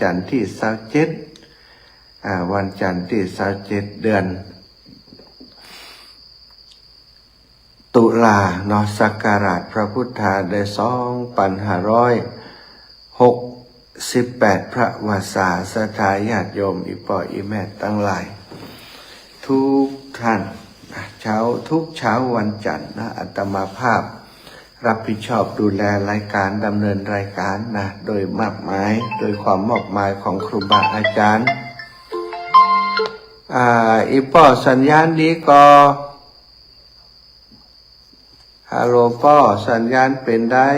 จันทร์ที่27วันจันทร์ที่27เดือนตุลาเนาะศักราชพระพุทธาได้2568พระวาสาสถาญาติโยมอีป่ออีแม่ตั้งหลายทุกท่านทุกเช้าวันจันทร์นะอาตมาภาพรับผิดชอบดูแลรายการดำเนินรายการนะโดยมอบหมายโดยความมอบหมายของครูบาอาจารย์อีป่อสัญญาณดีก็ฮัลโหลป่อสัญญาณเป็นได้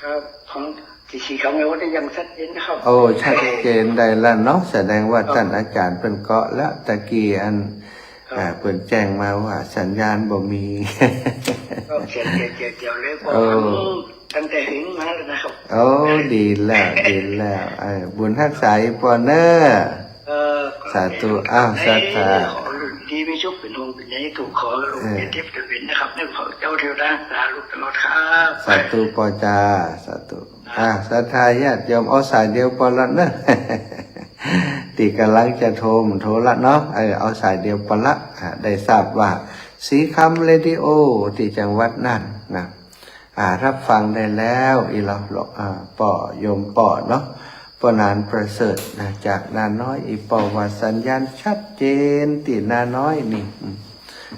ครับของที่เขาไม่ว่าได้ยังชัดเจนนะครับโอ้ชัดเจนได้แล้วเนาะแสดงว่าท่านอาจารย์เป็นเกาะแล้วตะกี้เปิดแจ้งมาว่าสัญญาณบ่มีก็เกี่ยวเลยตั้งแต่ถึงมาแล้วนะครับโอ้ดีแล้วบุญทักษาปอเนอร์สาธุสาธุดีไม่ชุบเป็นองค์เป็นใหญ่ถูกขอลงเป็นเทพจะเป็นนะครับนี่ขอเจ้าเทวดาสาธุตลอดครับสาธุปอจาสาธุศรัทธาญาติโยมเอาสายเดียวปอละเนอะตีกำลังจะโทรละเนาะเอาสายเดียวปอละได้ทราบว่าสีคำเรดิโอที่จังหวัดนั่นนะรับฟังได้แล้วอีเราป่อโยมป่อเนาะปอนานประเสริฐนะจากนาน้อยอีป่อว่าสัญญาณชัดเจนตีนาน้อยนี่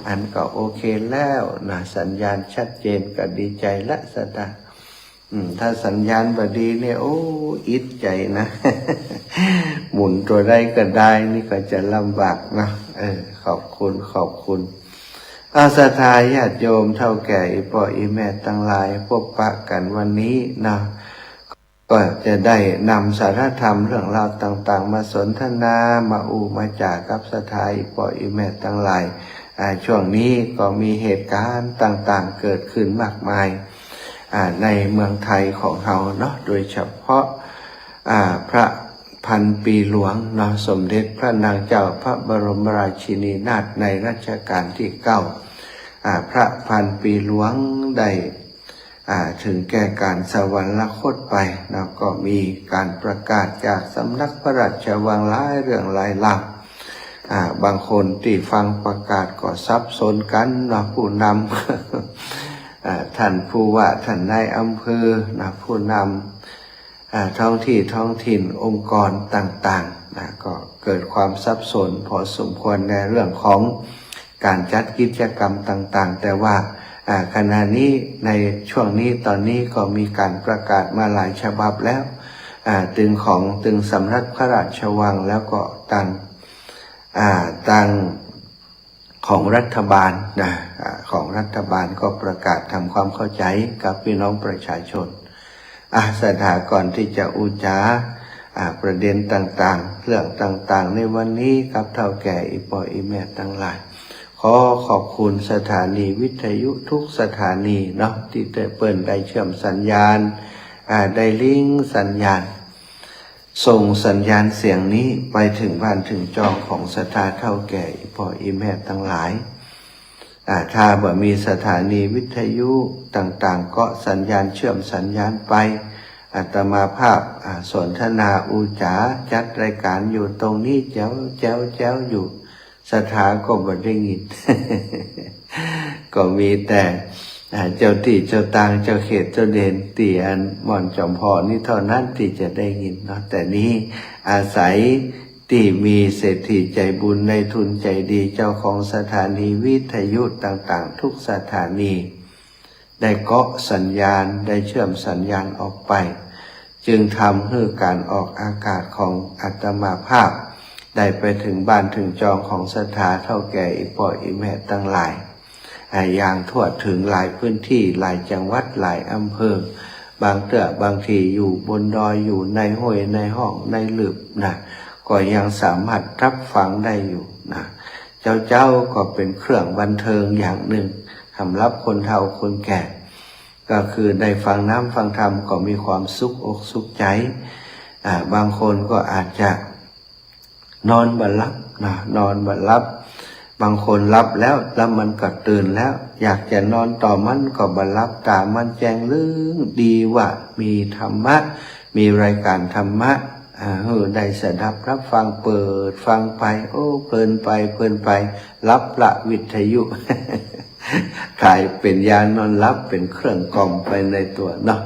อันก็โอเคแล้วนะสัญญาณชัดเจนก็ดีใจละสตาถ้าสัญญาณบดีเนี่ยโอ้อิดใจนะหมุนตัวได้ก็ได้นี่ก็จะลำบากนะขอบคุณศรัทธาญาติโยมเท่าแก่อีพ่ออีแม่ทั้งหลายพบปะกันวันนี้นะก็จะได้นำสาระธรรมเรื่องราวต่างๆมาสนทนามามาจากกับศรัทธาอีพ่ออีแม่ทั้งหลายช่วงนี้ก็มีเหตุการณ์ต่างๆเกิดขึ้นมากมายในเมืองไทยของเราเนาะโดยเฉพาะพระพันปีหลวงเนาะสมเด็จพระนางเจ้าพระบรมราชินีนาถในรัชกาลที่9พระพันปีหลวงได้ถึงแก่การสวรรคตไปแล้วก็มีการประกาศจากสำนักพระราชวังหลายเรื่องหลายราวบางคนที่ฟังประกาศก็ซับซ้อนกันเนาะผู้นำท่านผู้ว่าท่านนายอำเภอนะผู้นำท้องถิ่นองค์กรต่างๆนะก็เกิดความสับสนพอสมควรในเรื่องของการจัดกิจกรรมต่างๆแต่ว่าขณะนี้ในช่วงนี้ตอนนี้ก็มีการประกาศมาหลายฉบับแล้วตึงสำนักพระราชวังแล้วก็ต่างของรัฐบาลนะของรัฐบาลก็ประกาศทำความเข้าใจกับพี่น้องประชาชนสถานก่อนที่จะอุจาประเด็นต่างๆเรื่องต่างๆในวันนี้กับเท่าแก่อีป่ออีแม่ทั้งหลายขอขอบคุณสถานีวิทยุทุกสถานีเนาะที่ได้เปิดได้เชื่อมสัญญาณได้ลิงก์สัญญาณส่งสัญญาณเสียงนี้ไปถึงบ้านถึงจองของสถานเท่าแก่อีพ่ออีแม่ทั้งหลายถ้าบ่มีสถานีวิทยุต่างๆก็สัญญาณเชื่อมสัญญาณไปอาตมาภาพสนทนาอุจาจัดรายการอยู่ตรงนี้แจ๋วอยู่สถานก็บ่ได้ยิน ก็มีแต่เจ้าที่เจ้าตางเจ้าเขตเจ้าเด่นตีอันม่อนจอมพอนี่เท่านั้นที่จะได้ยินเนาะแต่นี้อาศัยที่มีเศรษฐีใจบุญในทุนใจดีเจ้าของสถานีวิทยุต่างๆทุกสถานีได้เกาะสัญญาณได้เชื่อมสัญญาณออกไปจึงทำให้การออกอากาศของอาตมาภาพได้ไปถึงบ้านถึงจองของสถานเท่าแก่อีพ่ออีแม่ตั้งหลายอย่างทั่วถึงหลายพื้นที่หลายจังหวัดหลายอำเภอบางทีอยู่บนดอยอยู่ในห้วยในห้องในหลืบนะก็ยังสามารถรับฟังได้อยู่นะเจ้าก็เป็นเครื่องบันเทิงอย่างหนึ่งสำหรับคนเฒ่าคนแก่ก็คือได้ฟังน้ำฟังธรรมก็มีความสุขอกสุขใจบางคนก็อาจจะนอนบ่หลับนะนอนบ่หลับบางคนรับแล้วมันก็ตื่นแล้วอยากจะนอนต่อมันก็บ่หลับตามันแจ้งลึงดีว่ามีธรรมะ มีรายการธรรมะได้สดับรับฟังเปิดฟังไปโอ้เพลินไปรับละวิทยุ กลายเป็นยานอนรับเป็นเครื่องกล่อมไปในตัวเนาะ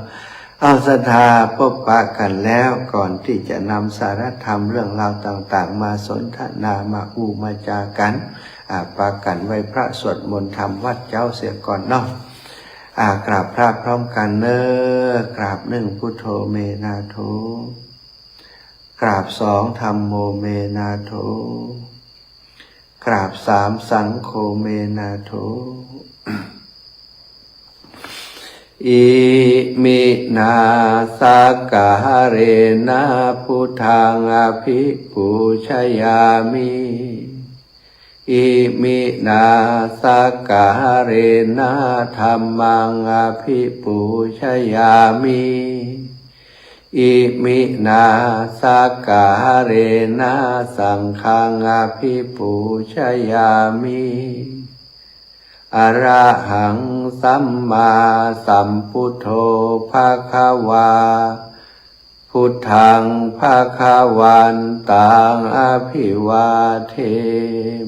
เอาศรัทธาพบปะกันแล้วก่อนที่จะนำสารธรรมเรื่องราวต่างๆมาสนทนามามาจากันปากันไว้พระสวดมนต์ธรรมวัดเจ้าเสียก่อนเนาะกราบพระพร้อมกันเนอกราบหนึ่งพุทโธเมนาโถกราบสองธัมโมเมนาโถกราบสามสังโฆเมนาโถอิมินาสกาเรนะพุทธังอภิปูชยามิอิมินาสกาเรนะธัมมังอภิปูชยามิอิมินาสกาเรนะสังฆังอภิปูชยามิอะระหังสัมมาสัมพุทโธภะคะวาพุทธังภะคะวันตังอภิวาเท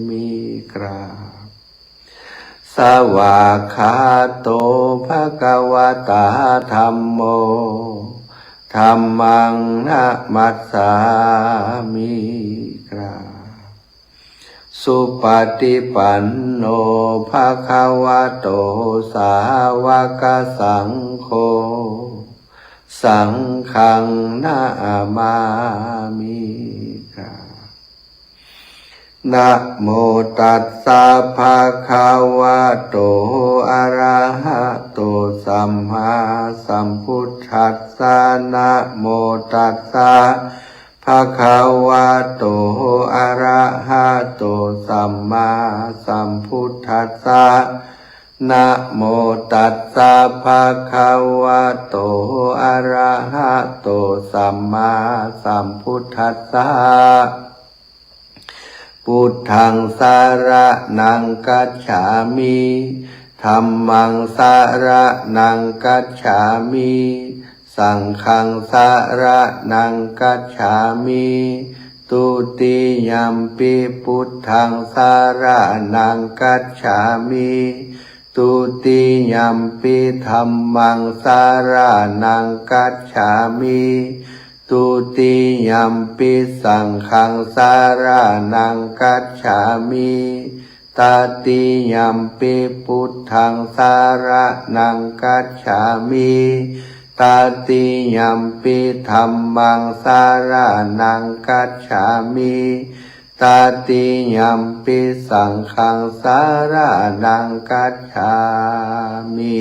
มิกราบสวากขาโตภะคะวะตาธัมโมธัมมังนะมัสสามิกราบสุปฏิปันโนภะคะวะโตสาวกสังโฆสังฆังนามามิครับนะโมตัสสะภะคะวะโตอะระหะโตสัมมาสัมพุทธัสสะนะโมตัสสะภะคะวะโตอะระหะโตสัมมาสัมพุทธัสสะนะโมตัสสะภะคะวะโตอะระหะโตสัมมาสัมพุทธัสสะพุทธังสารนังกัจฉามิธัมมังสารนังกัจฉามิสังฆังสารนังกัจฉามิตุติยัมปิพุทธังสารนังกัจฉามิตุติยัมปิธัมมังสารนังกัจฉามิตุติยัมปิสังฆังสารนังกัจฉามิตติยัมปิพุทธังสารนังกัจฉามิตติยัมปิธัมมังสารนังกัจฉามิตติยัมปิสังฆังสารนังกัจฉามิ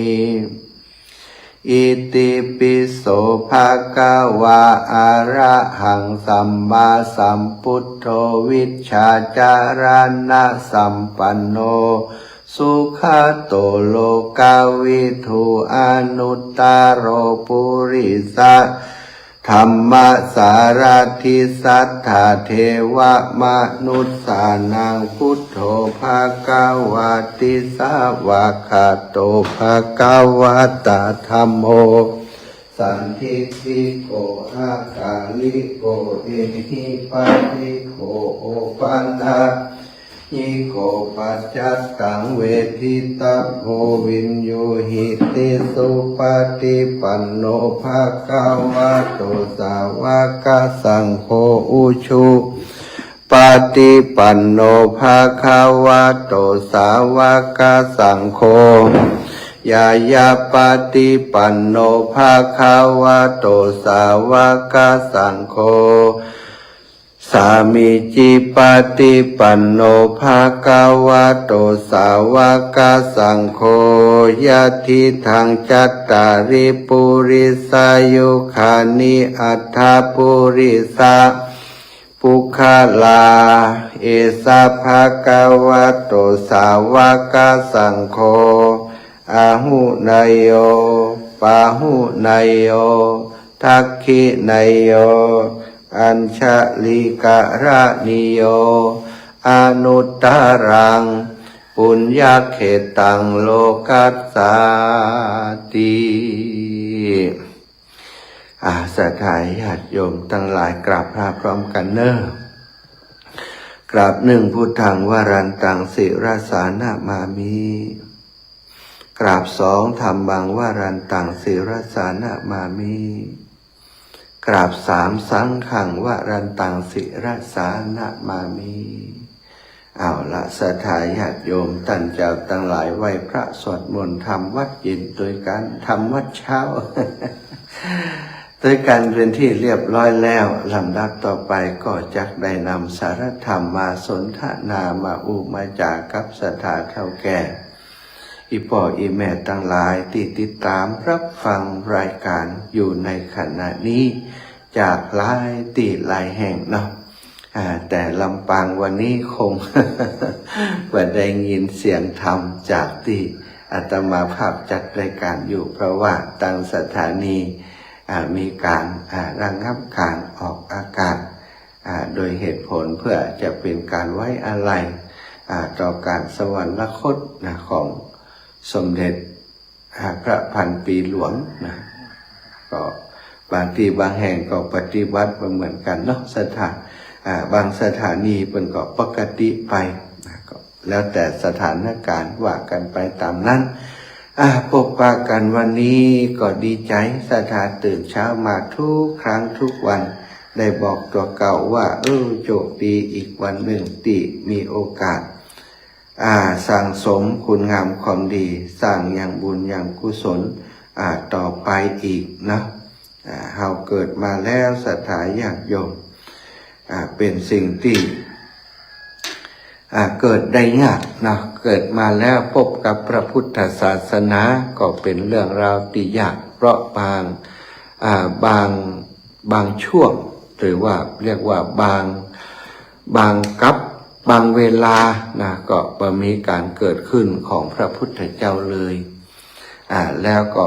อิติปิโสภะคะวะอะระหังสัมมาสัมพุทโธวิชชาจารณะสัมปันโนสุขโตโลกาวิทูอนุตตโรปุริสะธัมมสารทิสัทธาเทวมนุสสานังพุทโธภะคะวะติสาวะคาโตภะคะวะตาธัมโมสันทิติโกอากาลิโกเอหิปัสสิโกโอปันนะ อิโกปัจจัตตังเวทิตาโพวินโยหิติสุปฏิปันโนภะคะวะโตสาวกสังโฆอุชุปฏิปันโนภะคะวะโตสาวกสังโฆยายาปฏิปันโนภะคะวะโตสาวกสังโฆสามิจิปฏิปันโนภะคะวะโตสาวกสังโฆยะทิทังจัตตาริปุริสายุคานิอัฏฐปุริสาปุคลาเอสะภะคะวะโตสาวกสังโฆอาหุนายโยปาหุนายโยทักขินายโยอัญชลิกะระนิโยอนุตตรังปุญญเขตังโลกัสสาติ ศรัทธาญาติโยมทั้งหลายกราบพระพร้อมกันเนอะกราบหนึ่งพุทธังวรันตังสิราสานามามิกราบสองธัมมังวรันตังสิราสานามามิกราบสามสังฆังวรันตังสิราสานามามิเอาละศรัทธาญาติโยมท่านเจ้าทั้งหลายไหว้พระสวดมนต์ทำวัดเย็นโดยการทำวัดเช้า โดยการเป็นที่เรียบร้อยแล้วลำดับต่อไปก็จักได้นำสารธรรมมาสนทนามาอุมาจากับศรัทธาเท่าแก่อีพ่ออีแม่ทั้งหลายที่ติดตามรับฟังรายการอยู่ในขณะนี้จากหลายที่หลายแห่งเนาะแต่ลำปางวันนี้คง ว่าได้ยินเสียงธรรมจากที่อาตมาภาพจัดรายการอยู่เพราะว่าตั้งสถานีมีการระงับการออกอากาศโดยเหตุผลเพื่อจะเป็นการไว้อาลัยต่อการสวรรคตของสมเด็จพระพันปีหลวงนะก็บางที่บางแห่งก็ปฏิบัติเหมือนกันเนาะบางสถานีเป็นก็ปกติไปก็แล้วแต่สถานการณ์ว่ากันไปตามนั้นพบปะกันวันนี้ก็ดีใจศรัทธาตื่นเช้ามาทุกครั้งทุกวันได้บอกตัวเก่าว่าโชคดีอีกวันหนึ่งที่มีโอกาสสั่งสมคุณงามความดีสร้างอย่างบุญอย่างกุศลต่อไปอีกนะเราเกิดมาแล้วศรัทธาญาติโยมเป็นสิ่งที่เกิดได้ยากนะเกิดมาแล้วพบกับพระพุทธศาสนาก็เป็นเรื่องราวที่ยากเพราะบางช่วงหรือว่าเรียกว่าบางเวลานะก็มีการเกิดขึ้นของพระพุทธเจ้าเลยแล้วก็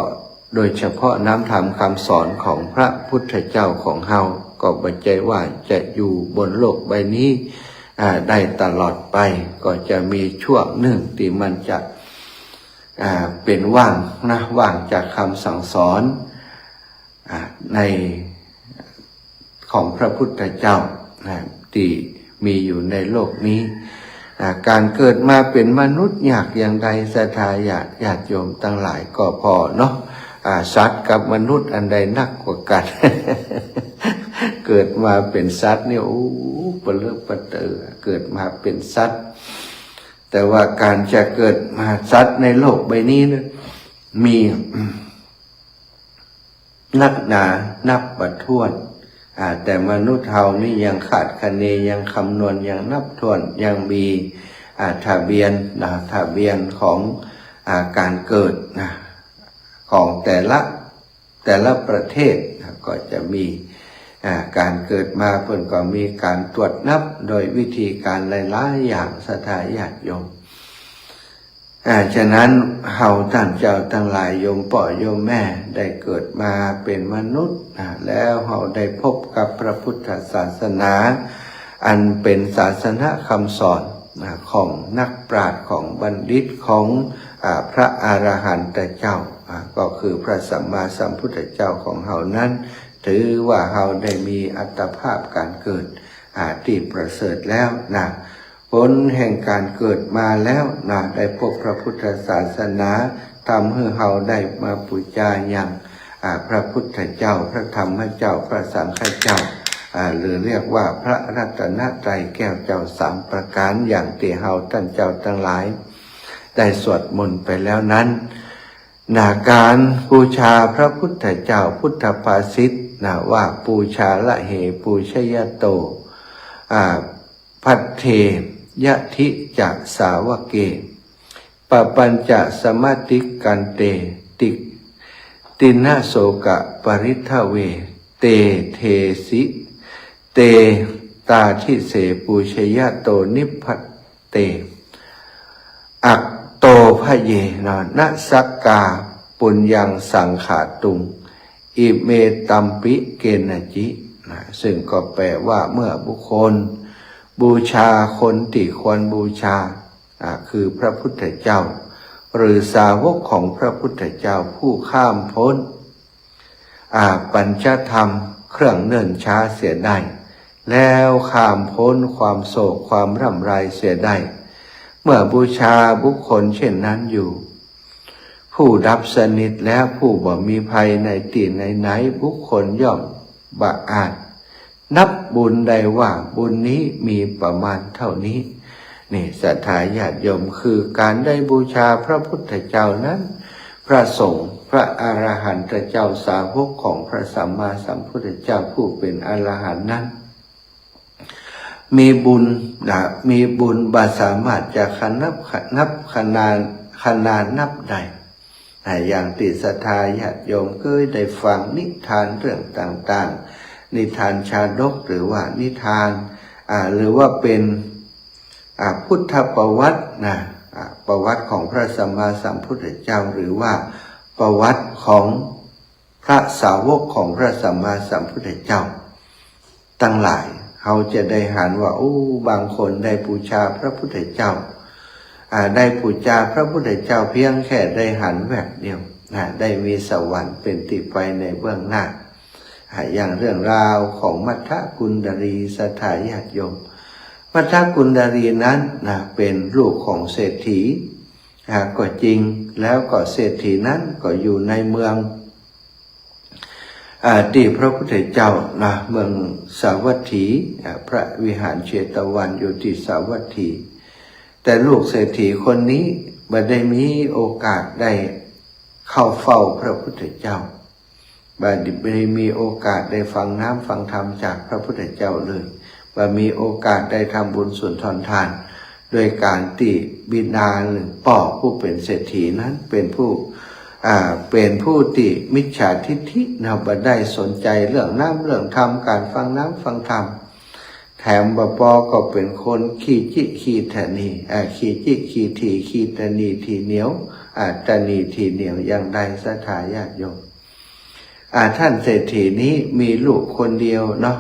โดยเฉพาะน้ำธรรมคำสอนของพระพุทธเจ้าของเฮาก็บัจจัยว่าจะอยู่บนโลกใบนี้ได้ตลอดไปก็จะมีช่วงหนึ่งที่มันจะเป็นว่างจากคำสั่งสอนในของพระพุทธเจ้าที่มีอยู่ในโลกนี้การเกิดมาเป็นมนุษย์ยากอย่างใดศรัทธาญาติโยมทั้งหลายก็พอเนาะสัตว์กับมนุษย์อันใดนักกว่ากัน เกิดมาเป็นสัตว์เนี่ยปะเลอะปะเตอเกิดมาเป็นสัตว์แต่ว่าการจะเกิดมาสัตว์ในโลกใบนี้นะมีนักหนานับประถ้วนแต่มนุษย์เฮานี่ยังขาดคะเนยังคำนวณยังนับถ้วนยังมีทะเบียนของการเกิดของแต่ละประเทศก็จะมีการเกิดมาเพิ่นก็มีการตรวจนับโดยวิธีการหลายๆอย่างศรัทธาญาติโยมฉะนั้นเฮาท่านเจ้าทั้งหลายโยมพ่อโยมแม่ได้เกิดมาเป็นมนุษย์แล้วเฮาได้พบกับพระพุทธศาสนาอันเป็นศาสนาคำสอนของนักปราชญ์ของบัณฑิตของพระอรหันตเจ้าก็คือพระสัมมาสัมพุทธเจ้าของเฮานั้นถือว่าเฮาได้มีอัตภาพการเกิดที่ประเสริฐแล้วนะผลแห่งการเกิดมาแล้วนะได้พบพระพุทธศาสนาทำให้เฮาได้มาบูชาอย่างพระพุทธเจ้าพระธรรมเจ้าพระสังฆเจ้าหรือเรียกว่าพระรัตนตรัยแก้วเจ้าสามประการอย่างที่เฮาท่านเจ้าทั้งหลายได้สวดมนต์ไปแล้วนั้นการบูชาพระพุทธเจ้าพุทธภาษิตว่าปูชาละเหปูชยโตพัทเทยะทิจักสาวเกปปัญจสมาติกันเตตินะโสกะปริทเวเตเทสิเตตาทิเสปูชยโตนิพพัตเตอักโตพะเยนะสักกาปุญญังสังขาตุงอิเมตัมปิเกณจิซึ่งก็แปลว่าเมื่อบุคคลบูชาคนที่ควรบูชาคือพระพุทธเจ้าหรือสาวกของพระพุทธเจ้าผู้ข้ามพ้น ปัญจธรรมเครื่องเนิ่นช้าเสียได้แล้วข้ามพ้นความโศกความร่ำไรเสียได้เมื่อบูชาบุคคลเช่นนั้นอยู่ผู้ดับสนิทแล้วผู้บ่มีภัยในที่ไหนบุคคลย่อมบะอาจนับบุญได้ว่าบุญนี้มีประมาณเท่านี้นี่ศรัทธาญาติโยมคือการได้บูชาพระพุทธเจ้านั้นพระสงฆ์พระอรหันตเจ้าสาวกของพระสัมมาสัมพุทธเจ้าผู้เป็นอรหันต์นั้นมีบุญมีบุญบาสามารถจะนับขนาดนับได้อย่างติศรัทธาญาติโยมเคยได้ฟังนิทานเรื่องต่างๆนิทานชาดกหรือว่านิทานหรือว่าเป็นพุทธประวัติประวัติของพระสัมมาสัมพุทธเจ้าหรือว่าประวัติของพระสาวกของพระสัมมาสัมพุทธเจ้าตั้งหลายเขาจะได้หันว่าบางคนได้บูชาพระพุทธเจ้าได้บูชาพระพุทธเจ้าเพียงแค่ได้หันแวบเดียวได้มีสวรรค์เป็นที่ไปในเบื้องหน้าอย่างเรื่องราวของมัทธกุณฑรีศรัทธาญาติโยมมัทธกุณฑรีนั้นเป็นลูกของเศรษฐีก็จริงแล้วก็เศรษฐีนั้นก็อยู่ในเมืองที่พระพุทธเจ้าเมืองสาวัตถีพระวิหารเชตวันอยู่ที่สาวัตถีแต่ลูกเศรษฐีคนนี้ไม่ได้มีโอกาสได้เข้าเฝ้าพระพุทธเจ้าไม่ได้มีโอกาสได้ฟังน้ำฟังธรรมจากพระพุทธเจ้าเลยไม่มีโอกาสได้ทำบุญสุนทรทานโดยการที่บิดาหรือพ่อผู้เป็นเศรษฐีนั้นเป็นผู้ที่มิจฉาทิฏฐิบ่ได้สนใจเรื่องน้ำเรื่องธรรมการฟังน้ำฟังธรรมแถมบปอก็เป็นคนขี้จิขี้ทะนีขี้จิขี้ทีขี้ตะนีทีเหนียวตะนีทีเหนียวอย่างใดศรัทธาญาติโยมท่านเศรษฐีนี้มีลูกคนเดียวเนาะ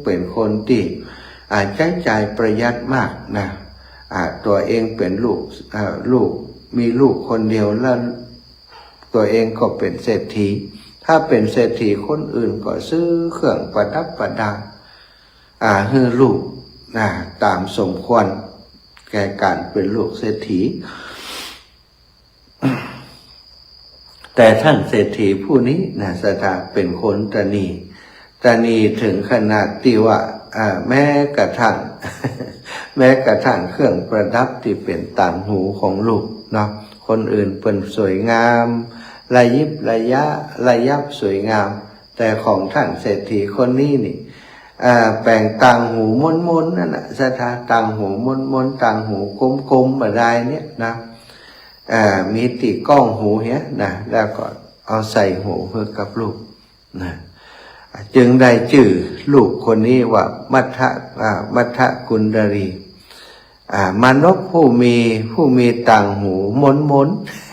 เป็นคนที่ใช้จ่ายประหยัดมากตัวเองเป็นลูกมีลูกคนเดียวแล้วตัวเองก็เป็นเศรษฐีถ้าเป็นเศรษฐีคนอื่นก็ซื้อเครื่องประดับประดาให้ลูกตามสมควรแก่การเป็นลูกเศรษฐีแต่ท่านเศรษฐีผู้นี้ศรัทธาเป็นคนตนีถึงขนาดที่ว่าแม้กระทั่งเครื่องประดับที่เป็นต่างหูของลูกเนาะคนอื่นเป็นสวยงามระยิบระยับสวยงามแต่ของท่านเศรษฐีคนนี้นี่แปลงต่างหูม้วนๆนั่นศรัทธาต่างหูม้วนๆต่างหูกลมๆมาได้เนี่ยนะมีตีก้องหูเหี้ยแล้วก็เอาใส่หูเพื่อกับลูกจึงได้ชื่อลูกคนนี้ว่ามัทธกุณฑรีมนุษย์ผู้มีต่างหูม้วน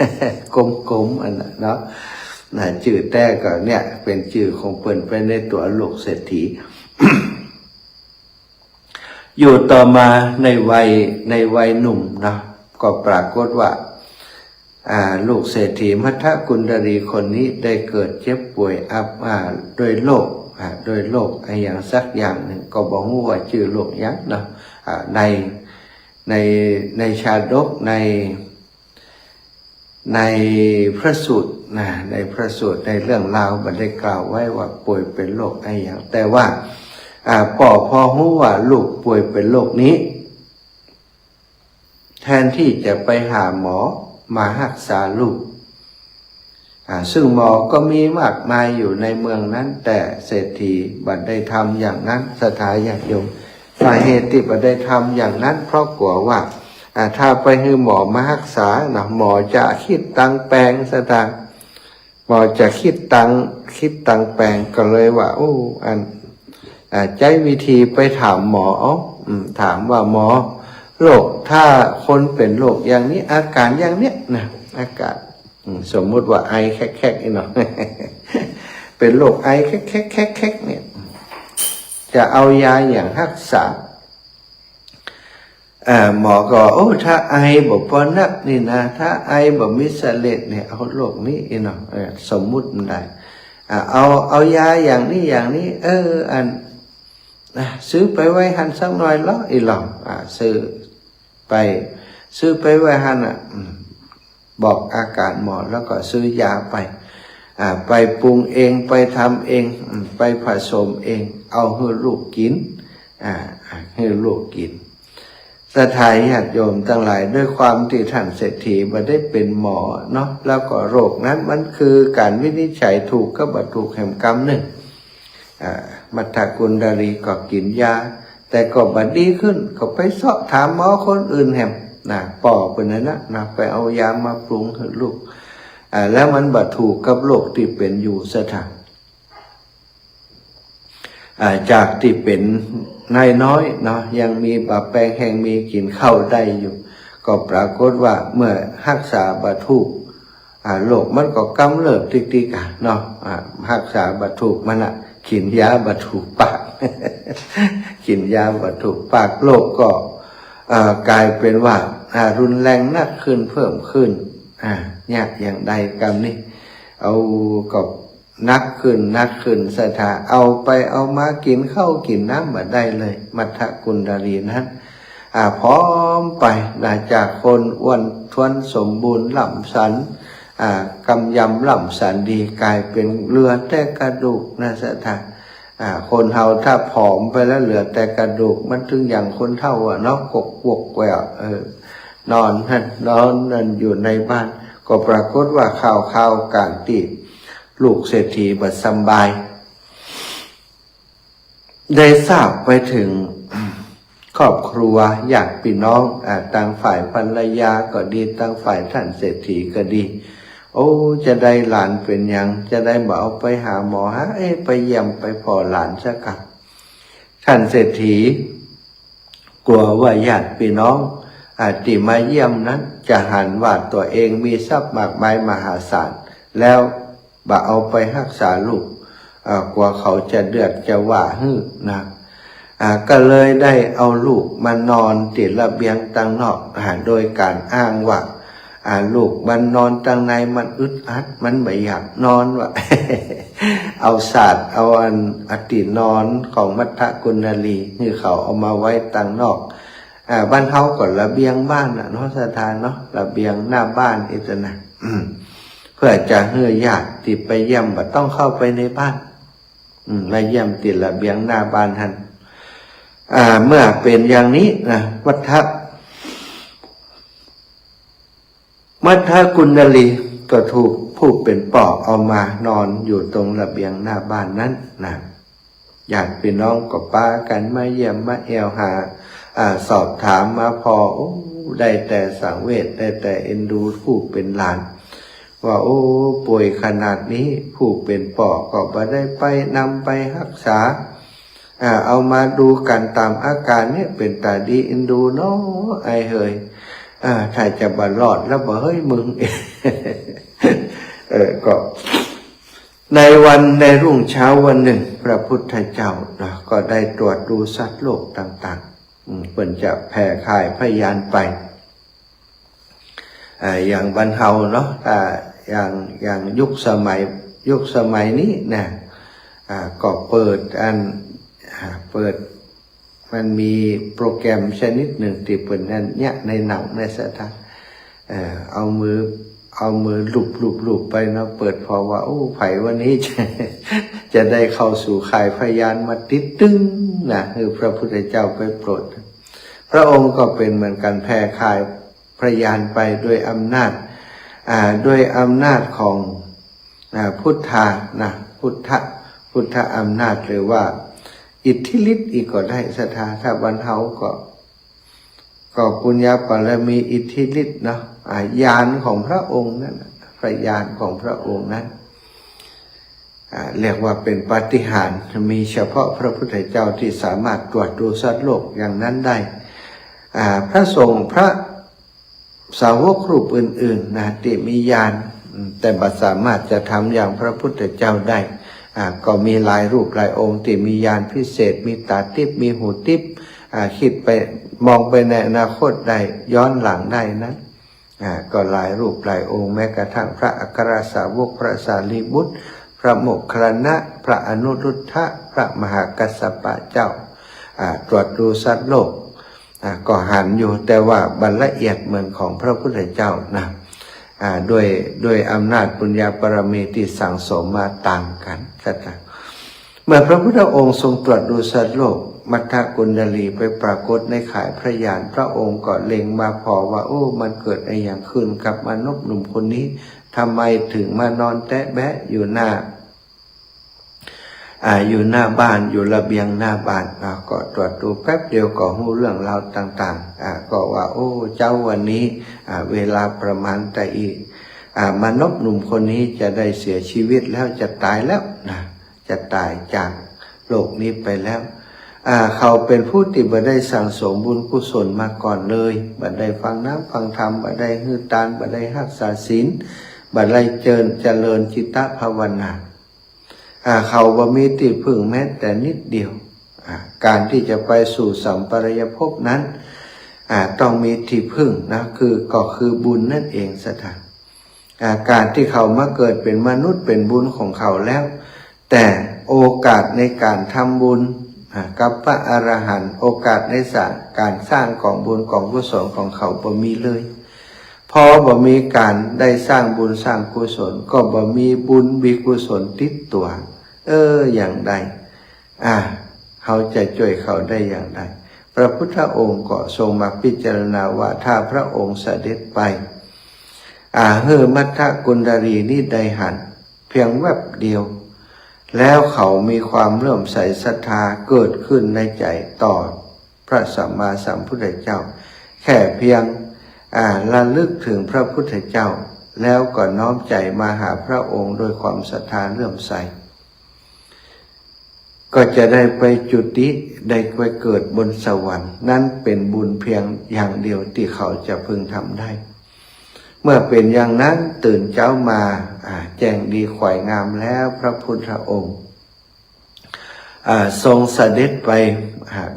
ๆกลมๆอันนั้นเนาะชื่อแต่ก็เนี่ยเป็นชื่อของเปิ้นไปในตัวลูกเศรษฐี อยู่ต่อมาในวัยหนุ่มนะก็ปรากฏว่าลูกเศรษฐีมัทธกุณฑรีคนนี้ได้เกิดเจ็บป่วยโดยโรคอย่างสักอย่างหนึ่งก็บอกว่าชื่อโรคยักษ์นะในชาดกในพระสูตรในพระสูตรในเรื่องราวมันได้กล่าวไว้ว่าป่วยเป็นโรคอย่างแต่ว่าพอรู้ว่าลูกป่วยเป็นโรคนี้แทนที่จะไปหาหมอมารักษาลูกซึ่งหมอก็มีมากมายอยู่ในเมืองนั้นแต่เศรษฐีบัดได้ทำอย่างนั้นศรัทธาญาติโยมสาเหตุที่บัดได้ทำอย่างนั้นเพราะกลัวว่าถ้าไปให้หมอมารักษาหมอจะคิดตังแปลงศรัทธาหมอจะคิดตังแปลงก็เลยว่าใช้วิธีไปถามหมอถามว่าหมอโรคถ้าคนเป็นโรคอย่างนี้อาการอย่างเนี้ยอาการสมมุติว่าไอแคกๆเนาะ เป็นโรคไอแคกเนี่ยจะเอายาอย่างรักษาหมอก็ถ้าไอบ่พอนักนี่นะถ้าไอบ่มีสะเลดเนี่ยเอาโรคนี้เนาะสมมุติมันได้ เอายาอย่างนี้อันซื้อไปไว้หันสักหน่อยแล้วอีหลองซื้อไปไว้หันบอกอาการหมอแล้วก็ซื้อยาไปปรุงเองไปทำเองไปผสมเองเอาให้ลูกกินให้ลูกกินศรัทธาญาติโยมทั้งหลายด้วยความที่ท่านเศรษฐีมาได้เป็นหมอเนาะแล้วก็โรคนั้นมันคือการวินิจฉัยถูกก็บ่ถูกแห่งกรรมหนึ่งมัทธกุลดารีก็กินยาแต่ก็บัดดีขึ้นก็ไปสอบถามหมอคนอื่นแหมป่อเป็นนั้นนะไปเอายามาปรุงให้ลูกแล้วมันบ่ถูกกับโรคที่เป็นอยู่สถานจากที่เป็นนายน้อยเนาะยังมีบาแปลงแห่งมีกินข้าวได้อยู่ก็ปรากฏว่าเมื่อรักษาบ่ถูกโรคมันก็กำเริบติ๊กๆเนาะรักษาบ่ถูกมันกินยาบ่ถูกปาก กินยาบ่ถูกปากโรคก็กลายเป็นว่ารุนแรงนักขึ้นเพิ่มขึ้นยากอย่างใดกรรมนี้เอาก็นักขึ้นศรัทธาเอามากินข้าวกินน้ำมาได้เลยมัทธกุลดารีนั้นพร้อมไปจากคนอ้วนท้วนสมบูรณ์หล่ำสันกำยำหล่ำสันดีกลายเป็นเหลือแต่กระดูกนะศรัทธาคนเฮาถ้าผอมไปแล้วเหลือแต่กระดูกมันถึงอย่างคนเฒ่าเนาะกกวกแกวนอนนั่นอยู่ในบ้านก็ปรากฏว่าข่าวการตีลูกเศรษฐีบัดสบายได้ทราบไปถึงครอบครัวญาติพี่น้องต่างฝ่ายภรรยาก็ดีต่างฝ่ายท่านเศรษฐีก็ดีจะได้หลานเป็นยังจะได้มาเอาไปหาหมอไปเยี่ยมไปพอหลานสักกันท่านเศรษฐีกลัวว่าญาติพี่น้องที่มาเยี่ยมนั้นจะหันว่าตัวเองมีทรัพย์มากมายมหาศาลแล้วบ่เอาไปรักษาลูกกลัวเขาจะเดือดจะว่านะก็เลยได้เอาลูกมานอนติดระเบียงตั้งนอกโดยการอ้างว่าลูกมันนอนตั้งในมันอึดอัดมันไม่อยากนอนว่ะ เอาศาสตร์เอาอตินอนของมัทธกุลดารีนี่เขาเอามาไว้ตั้งนอกบ้านเขาก่อนระเบียงบ้านเนาะสถานเนาะระเบียงหน้าบ้านอิจนะเพื่อจะให้ญาติที่ไปเยี่ยมบ่ต้องเข้าไปในบ้านมาเยี่ยมติดระเบียงหน้าบ้านท่านเมื่อเป็นอย่างนี้นะมัทธกุลดารีก็ถูกผู้เป็นปอบเอามานอนอยู่ตรงระเบียงหน้าบ้านนั้นนะญาติพี่น้องก็ปากันมาเยี่ยมมาแอวหาสอบถามมาพอได้แต่สังเวชได้แต่เอ็นดูผู้เป็นหลานว่าป่วยขนาดนี้ผู้เป็นปอบก็บ่ได้ไปนำไปรักษาเอามาดูกันตามอาการเนี่ยเป็นตาดีเอ็นดูเนาะไอ้เฮยถ้าจะบ่รอดแล้วบ่เฮ้ยมึง ก็ในรุ่งเช้าวันหนึ่งพระพุทธเจ้าก็ได้ตรวจดูสัตว์โลกต่างๆเพิ่นจะแผ่ข่ายพยานไปอย่างบรรเทาเนาะอย่างยุคสมัยนี้นะก็เปิดมันมีโปรแกรมชนิดหนึ่งที่เป็นนั่นเนี่ยในหนังในสถานเอามือลูบไปนะเปิดพอว่าไผวันนี้จะได้เข้าสู่ข่ายพยานมาติดตึ้งนะคือพระพุทธเจ้าไปโปรดพระองค์ก็เป็นเหมือนกันแผ่ข่ายพยานไปด้วยอำนาจของพุทธานะพุทธอำนาจหรือว่าอิทธิฤทธิ์อีกก็ได้ศรัทธาถ้าบรรเทาก็ปุญญาบารมีอิทธิฤทธิ์เนาะญาณของพระองค์นั้นพระญาณของพระองค์นั้นเรียกว่าเป็นปาฏิหาริย์มีเฉพาะพระพุทธเจ้าที่สามารถตรวจดูสัตว์โลกอย่างนั้นได้พระสงฆ์พระสาวกรูปอื่นๆนะที่มีญาณแต่บ่สามารถจะทำอย่างพระพุทธเจ้าได้ก็มีหลายรูปหลายองค์ที่มีญาณพิเศษมีตาทิพย์มีหูทิพย์คิดไปมองไปในอนาคตได้ย้อนหลังได้นั้นก็หลายรูปหลายองค์แม้กระทั่งพระอัครสาวกพระสารีบุตร พระโมคคัลลานะพระอนุรุทธะพระมหากัสสปะเจ้าตรวจดูสัตว์โลกก็หันอยู่แต่ว่าบรรละเอียดเหมือนของพระพุทธเจ้านะด้วยอำนาจปุญญาบารมีที่สั่งสมมาต่างกันสักเมื่อพระพุทธองค์ทรงตรวจดูสัตว์โลกมัทธกุณฑลีไปปรากฏในข่ายพระญาณพระองค์ก็เล็งมาพอว่าโอ้มันเกิดอะไรอย่างขึ้นกับมนุษย์หนุ่มคนนี้ทำไมถึงมานอนแตะแบะอยู่หน้าบ้านอยู่ระเบียงหน้าบ้านก็ตรวจดูแป๊บเดียวก็รู้เรื่องราวต่างๆก็ว่าโอ้เจ้าวันนี้เวลาประมาณแต่อีกมนุษย์หนุ่มคนนี้จะได้เสียชีวิตแล้วจะตายแล้วนะจะตายจากโลกนี้ไปแล้วเขาเป็นผู้ที่บ่ได้สั่งสมบุญกุศลมาก่อนเลยบ่ได้ฟังน้ำฟังธรรมบ่ได้ฮือตานบ่ได้รักษาศีลบ่ได้เจริญจิตตภาวนาเขาบ่มีที่พึ่งแม้แต่นิดเดียวการที่จะไปสู่สัมปรายภพนั้นต้องมีที่พึ่งนะก็คือบุญนั่นเองสถานการที่เขามาเกิดเป็นมนุษย์เป็นบุญของเขาแล้วแต่โอกาสในการทำบุญกับพระอรหันต์โอกาสในการสร้างของบุญของกุศลของเขาบ่มีเลยพอบ่มีการได้สร้างบุญสร้างกุศลก็บ่มีบุญมีกุศลติดตัวอย่างใดเขาจะช่วยเขาได้อย่างไรพระพุทธองค์ก็ทรงมาพิจารณาว่าถ้าพระองค์เสด็จไปมัทธกุณฑลีนี่ได้หันเพียงแวบเดียวแล้วเขามีความเลื่อมใสศรัทธาเกิดขึ้นในใจต่อพระสัมมาสัมพุทธเจ้าแค่เพียงระลึกถึงพระพุทธเจ้าแล้วก็น้อมใจมาหาพระองค์โดยความศรัทธาเลื่อมใสก็จะได้ไปจุติได้ไปเกิดบนสวรรค์นั่นเป็นบุญเพียงอย่างเดียวที่เขาจะพึงทำได้เมื่อเป็นอย่างนั้นตื่นเช้ามาแจ้งดีขวัญงามแล้วพระพุทธองค์ทรงเสด็จไป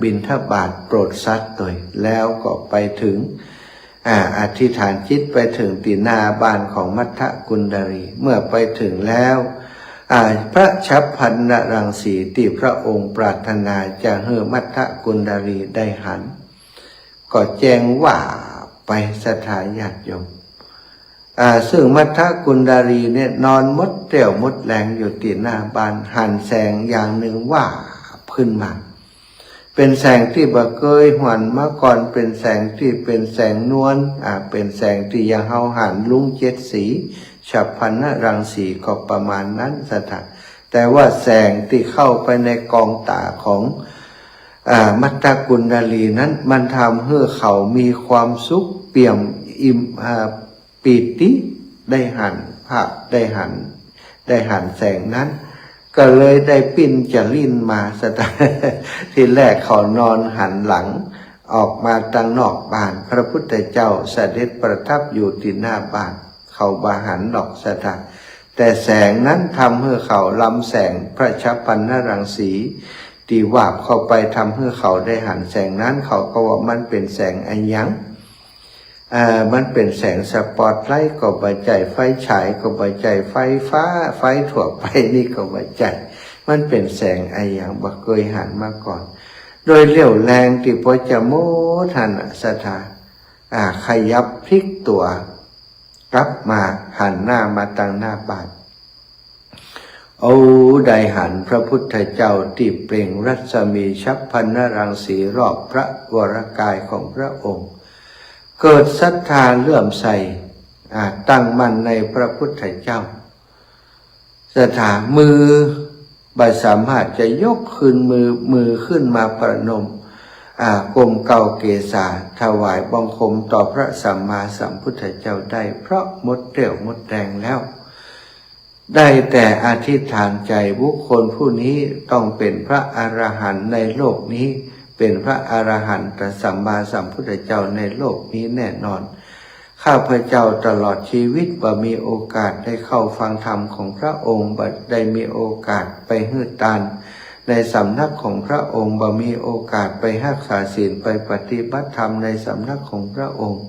บิณฑบาตโปรดสัตว์ตัวแล้วก็ไปถึงอธิษฐานจิตไปถึงที่หน้าบ้านของมัทธกุณฑลีเมื่อไปถึงแล้วพระชัพพันนรังสีที่พระองค์ปรารถนาจะให้มัทธกุณฑลีได้หันก็แจ้งว่าไปสถานญาติโยมซึ่งมัทธกุณฑลีเนี่ยนอนมดเรี่ยวมดแรงอยู่ที่หน้าบ้านหันแสงอย่างหนึ่งว่าขึ้นมาเป็นแสงที่บ่เคยหวนมาก่อนเป็นแสงที่เป็นแสงนวลเป็นแสงที่ยังเฮาหันลุงเจ็ดสีฉับพลันรังสีก็ประมาณนั้นสถานแต่ว่าแสงที่เข้าไปในกองตาของมัทธกุณฑลีนั้นมันทำให้เขามีความสุขเปี่ยมอิ่มปีติได้หันภาพได้หันแสงนั้นก็เลยได้ปิ้นจะลิ้นมาสถานที่แรกเขานอนหันหลังออกมาตั้งนอกบ้านพระพุทธเจ้าเสด็จประทับอยู่ที่หน้าบ้านเขาบาหันดอกสถานแต่แสงนั้นทำให้เขาล้ำแสงพระชัพพันนรังสีที่วาบเข้าไปทำให้เขาได้หันแสงนั้นเขาก็ว่ามันเป็นแสงอันยังมันเป็นแสงสปอตไลท์ก็บ่ใจไฟฉายก็บ่ใจไฟฟ้าไฟทั่วไปนี่ก็บ่ใจมันเป็นแสงอันยังบ่เคยหันมาก่อนโดยเรี่ยวแรงที่พอจะโมทันสถาขยับพลิกตัวกลับมาหันหน้ามาตั้งหน้าบ้านได้หันพระพุทธเจ้าที่เปล่งรัศมีชัพพันนรังสีรอบพระวรกายของพระองค์เกิดศรัทธาเลื่อมใสตั้งมั่นในพระพุทธเจ้าสถามือบ่สามารถจะยกขึ้นมือขึ้นมาประนมก้มเกาเกศาถวายบังคมต่อพระสัมมาสัมพุทธเจ้าได้เพราะหมดเรี่ยวหมดแรงแล้วได้แต่อธิษฐานใจบุคคลผู้นี้ต้องเป็นพระอรหันต์ในโลกนี้เป็นพระอรหันตสัมมาสัมพุทธเจ้าในโลกนี้แน่นอนข้าพเจ้าตลอดชีวิตบ่มีโอกาสได้เข้าฟังธรรมของพระองค์บ่ได้มีโอกาสไปฮื้อตานในสำนักของพระองค์บ่มีโอกาสไปรักษาศีลไปปฏิบัติธรรมในสำนักของพระองค์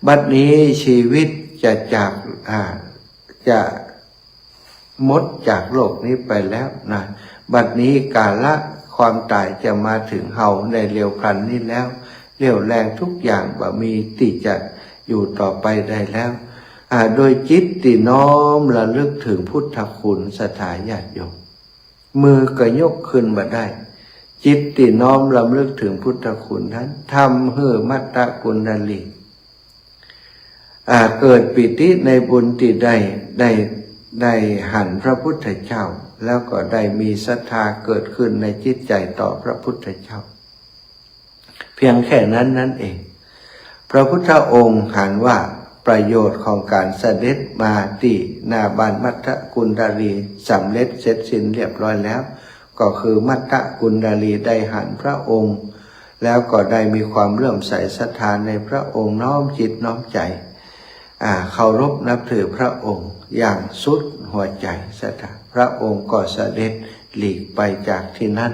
บัดนี้ชีวิตจะ หมดจากโลกนี้ไปแล้วนะบัดนี้กาละความตายจะมาถึงเฮาในเร็วพลันนี้แล้วเรี่ยวแรงทุกอย่างบ่มีที่จะอยู่ต่อไปได้แล้วโดยจิตที่น้อมระลึกถึงพุทธคุณศรัทธาญาติโยมมือก็ยกขึ้นมาได้จิตที่น้อมระลึกถึงพุทธคุณนั้นทำให้มัตตกุณลีเกิดปิติในบุญที่ได้หันพระพุทธเจ้าแล้วก็ได้มีศรัทธาเกิดขึ้นในจิตใจต่อพระพุทธเจ้าเพียงแค่นั้นนั่นเองพระพุทธองค์หันว่าประโยชน์ของการเสด็จมาที่นาบานมัตตกุณลีสำเร็จเสร็จสิ้นเรียบร้อยแล้วก็คือมัตตกุณลีได้หันพระองค์แล้วก็ได้มีความเลื่อมใสศรัทธาในพระองค์น้อมจิตน้อมใจเคารพนับถือพระองค์อย่างสุดหัวใจศรัทธาพระองค์ก็เสด็จหลีกไปจากที่นั้น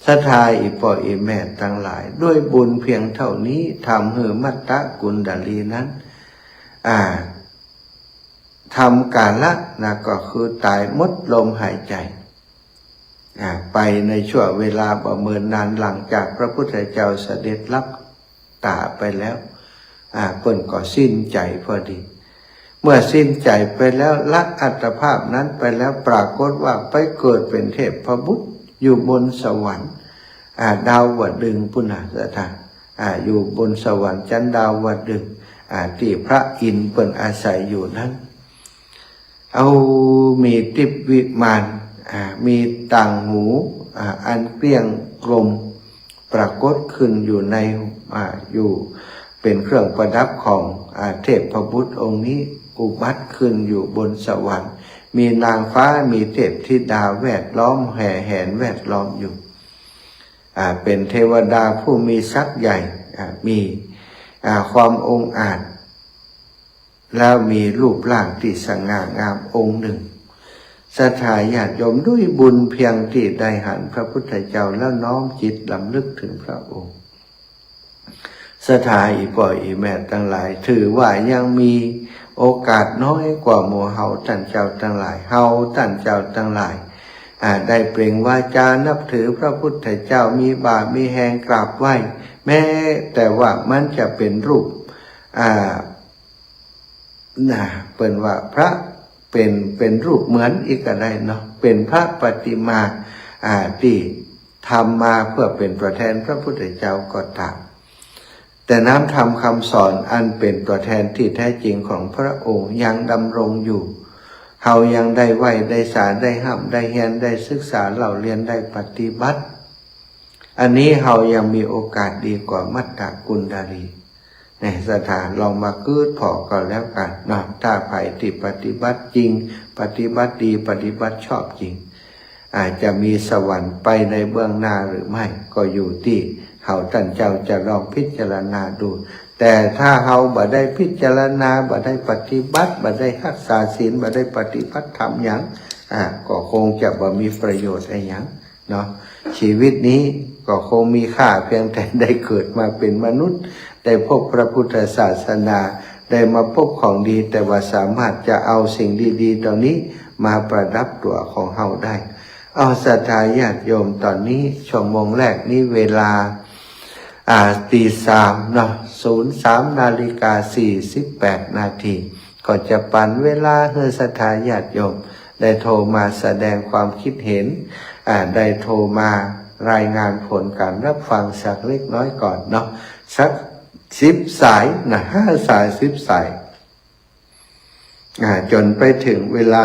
ศรัทธาอีพ่ออีแม่ทั้งหลายด้วยบุญเพียงเท่านี้ทำให้มัตตกุณลีนั้นทำกาละก็คือตายหมดลมหายใจไปในช่วงเวลาประเมินนานหลังจากพระพุทธเจ้าเสด็จรับตาไปแล้วเพิ่นก็สิ้นใจพอดีเมื่อสิ้นใจไปแล้วละอัตภาพนั้นไปแล้วปรากฏว่าไปเกิดเป็นเทพบุตรอยู่บนสวรรค์ดาวดึงปุณณสถานอยู่บนสวรรค์ชั้นดาวดึงที่พระอินทร์เพิ่นอาศัยอยู่นั้นเอามีทิพวิมานมีต่างหูอันเกลี้ยงกลมปรากฏขึ้นอยู่ในอยู่เป็นเครื่องประดับของเทพบุตรองค์นี้อุบัติขึ้นอยู่บนสวรรค์มีนางฟ้ามีเทพธิดาแวดล้อมแห่แหนแวดล้อมอยู่เป็นเทวดาผู้มีศักย์ใหญ่มีความองอาจแล้วมีรูปร่างที่สง่างามองค์หนึ่งศรัทธาญาติโยมด้วยบุญเพียงที่ได้หันพระพุทธเจ้าแล้วน้อมจิตลำลึกถึงพระองค์ศรัทธาอีพ่ออีแม่ทั้งหลายถือว่ายังมีโอกาสน้อยกว่าหมู่เฮาท่านเจ้าทั้งหลายเฮาท่านเจ้าทั้งหลายได้เปล่งวาจานับถือพระพุทธเจ้ามีบาปมีแหงกราบไหว้แม้แต่ว่ามันจะเป็นรูปเป็นว่าพระเป็นรูปเหมือนอีกก็ได้เนาะเป็นพระปฏิมาที่ทำมาเพื่อเป็นตัวแทนพระพุทธเจ้าก็ตามแต่น้ำธรรมคำสอนอันเป็นตัวแทนที่แท้จริงของพระองค์ยังดำรงอยู่เฮายังได้ไหวได้สารได้ห้ามได้เรียนได้ศึกษาเล่าเรียนได้ปฏิบัติอันนี้เฮายังมีโอกาสดีกว่ามัตตกุณลีในสถานลองมากืดพอก็แล้วกันนะถ้าใครที่ปฏิบัติจริงปฏิบัติดีปฏิบัติชอบจริงอาจจะมีสวรรค์ไปในเบื้องหน้าหรือไม่ก็อยู่ที่เฮาท่านเจ้าจะลองพิจารณาดูแต่ถ้าเฮาบ่ได้พิจารณาบ่ได้ปฏิบัติบ่ได้รักษาศีลบ่ได้ปฏิบัติธรรมหยังก็คงจะบ่มีประโยชน์อะไรหยังเนาะชีวิตนี้ก็คงมีค่าเพียงแต่ได้เกิดมาเป็นมนุษย์ได้พบพระพุทธศาสนาได้มาพบของดีแต่ว่าสามารถจะเอาสิ่งดีๆเหล่านี้มาประดับตัวของเฮาได้เอาศรัทธาญาติโยมตอนนี้ชั่วโมงแรกนี้เวลาตีสามเนาะ03:48 ก็จะปั่นเวลาให้ศรัทธาญาติโยมได้โทรมาแสดงความคิดเห็นได้โทรมารายงานผลการรับฟังสักเล็กน้อยก่อนเนาะสัก10 สายนะ5 สาย10 สายจนไปถึงเวลา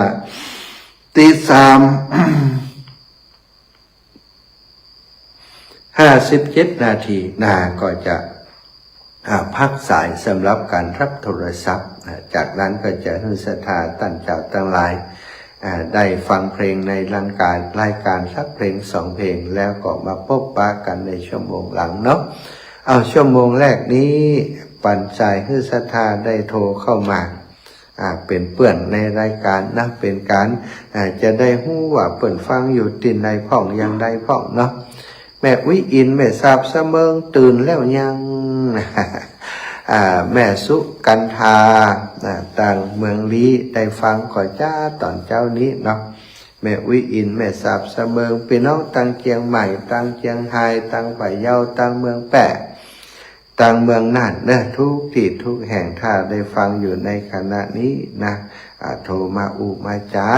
ตีสาม 57 ก็จะพักสายสำหรับการรับโทรศัพท์จากนั้นก็จะให้ศรัทธาท่านเจ้าทั้งหลายได้ฟังเพลงในรายการสักเพลง2 เพลงแล้วก็มาพบปะกันในชั่วโมงหลังเนาะเอาชั่วโมงแรกนี้ปันใจให้ศรัทธาได้โทรเข้ามาเป็นเปื่อนในรายการนะเป็นการจะได้ฮู้ว่าเปิ่นฟังอยู่ตินใดพ่องยังใดพ่องเนาะแม่วิอินแม่ทราบเสมอตื่นแล้วยัง แม่สุกันทาต่างเมืองลี้ได้ฟังก่อจ้าตอนเจ้านี้เนาะแม่วิอินแม่สาบเสมิงพี่น้องตังเชียงใหม่ตังเชียงไฮ้ตังป่ายเยาตังเมืองแปะตังเมืองน่านเนอะทุกที่ทุกแห่งถ้าได้ฟังอยู่ในขณะนี้นะโทรมามาจ้า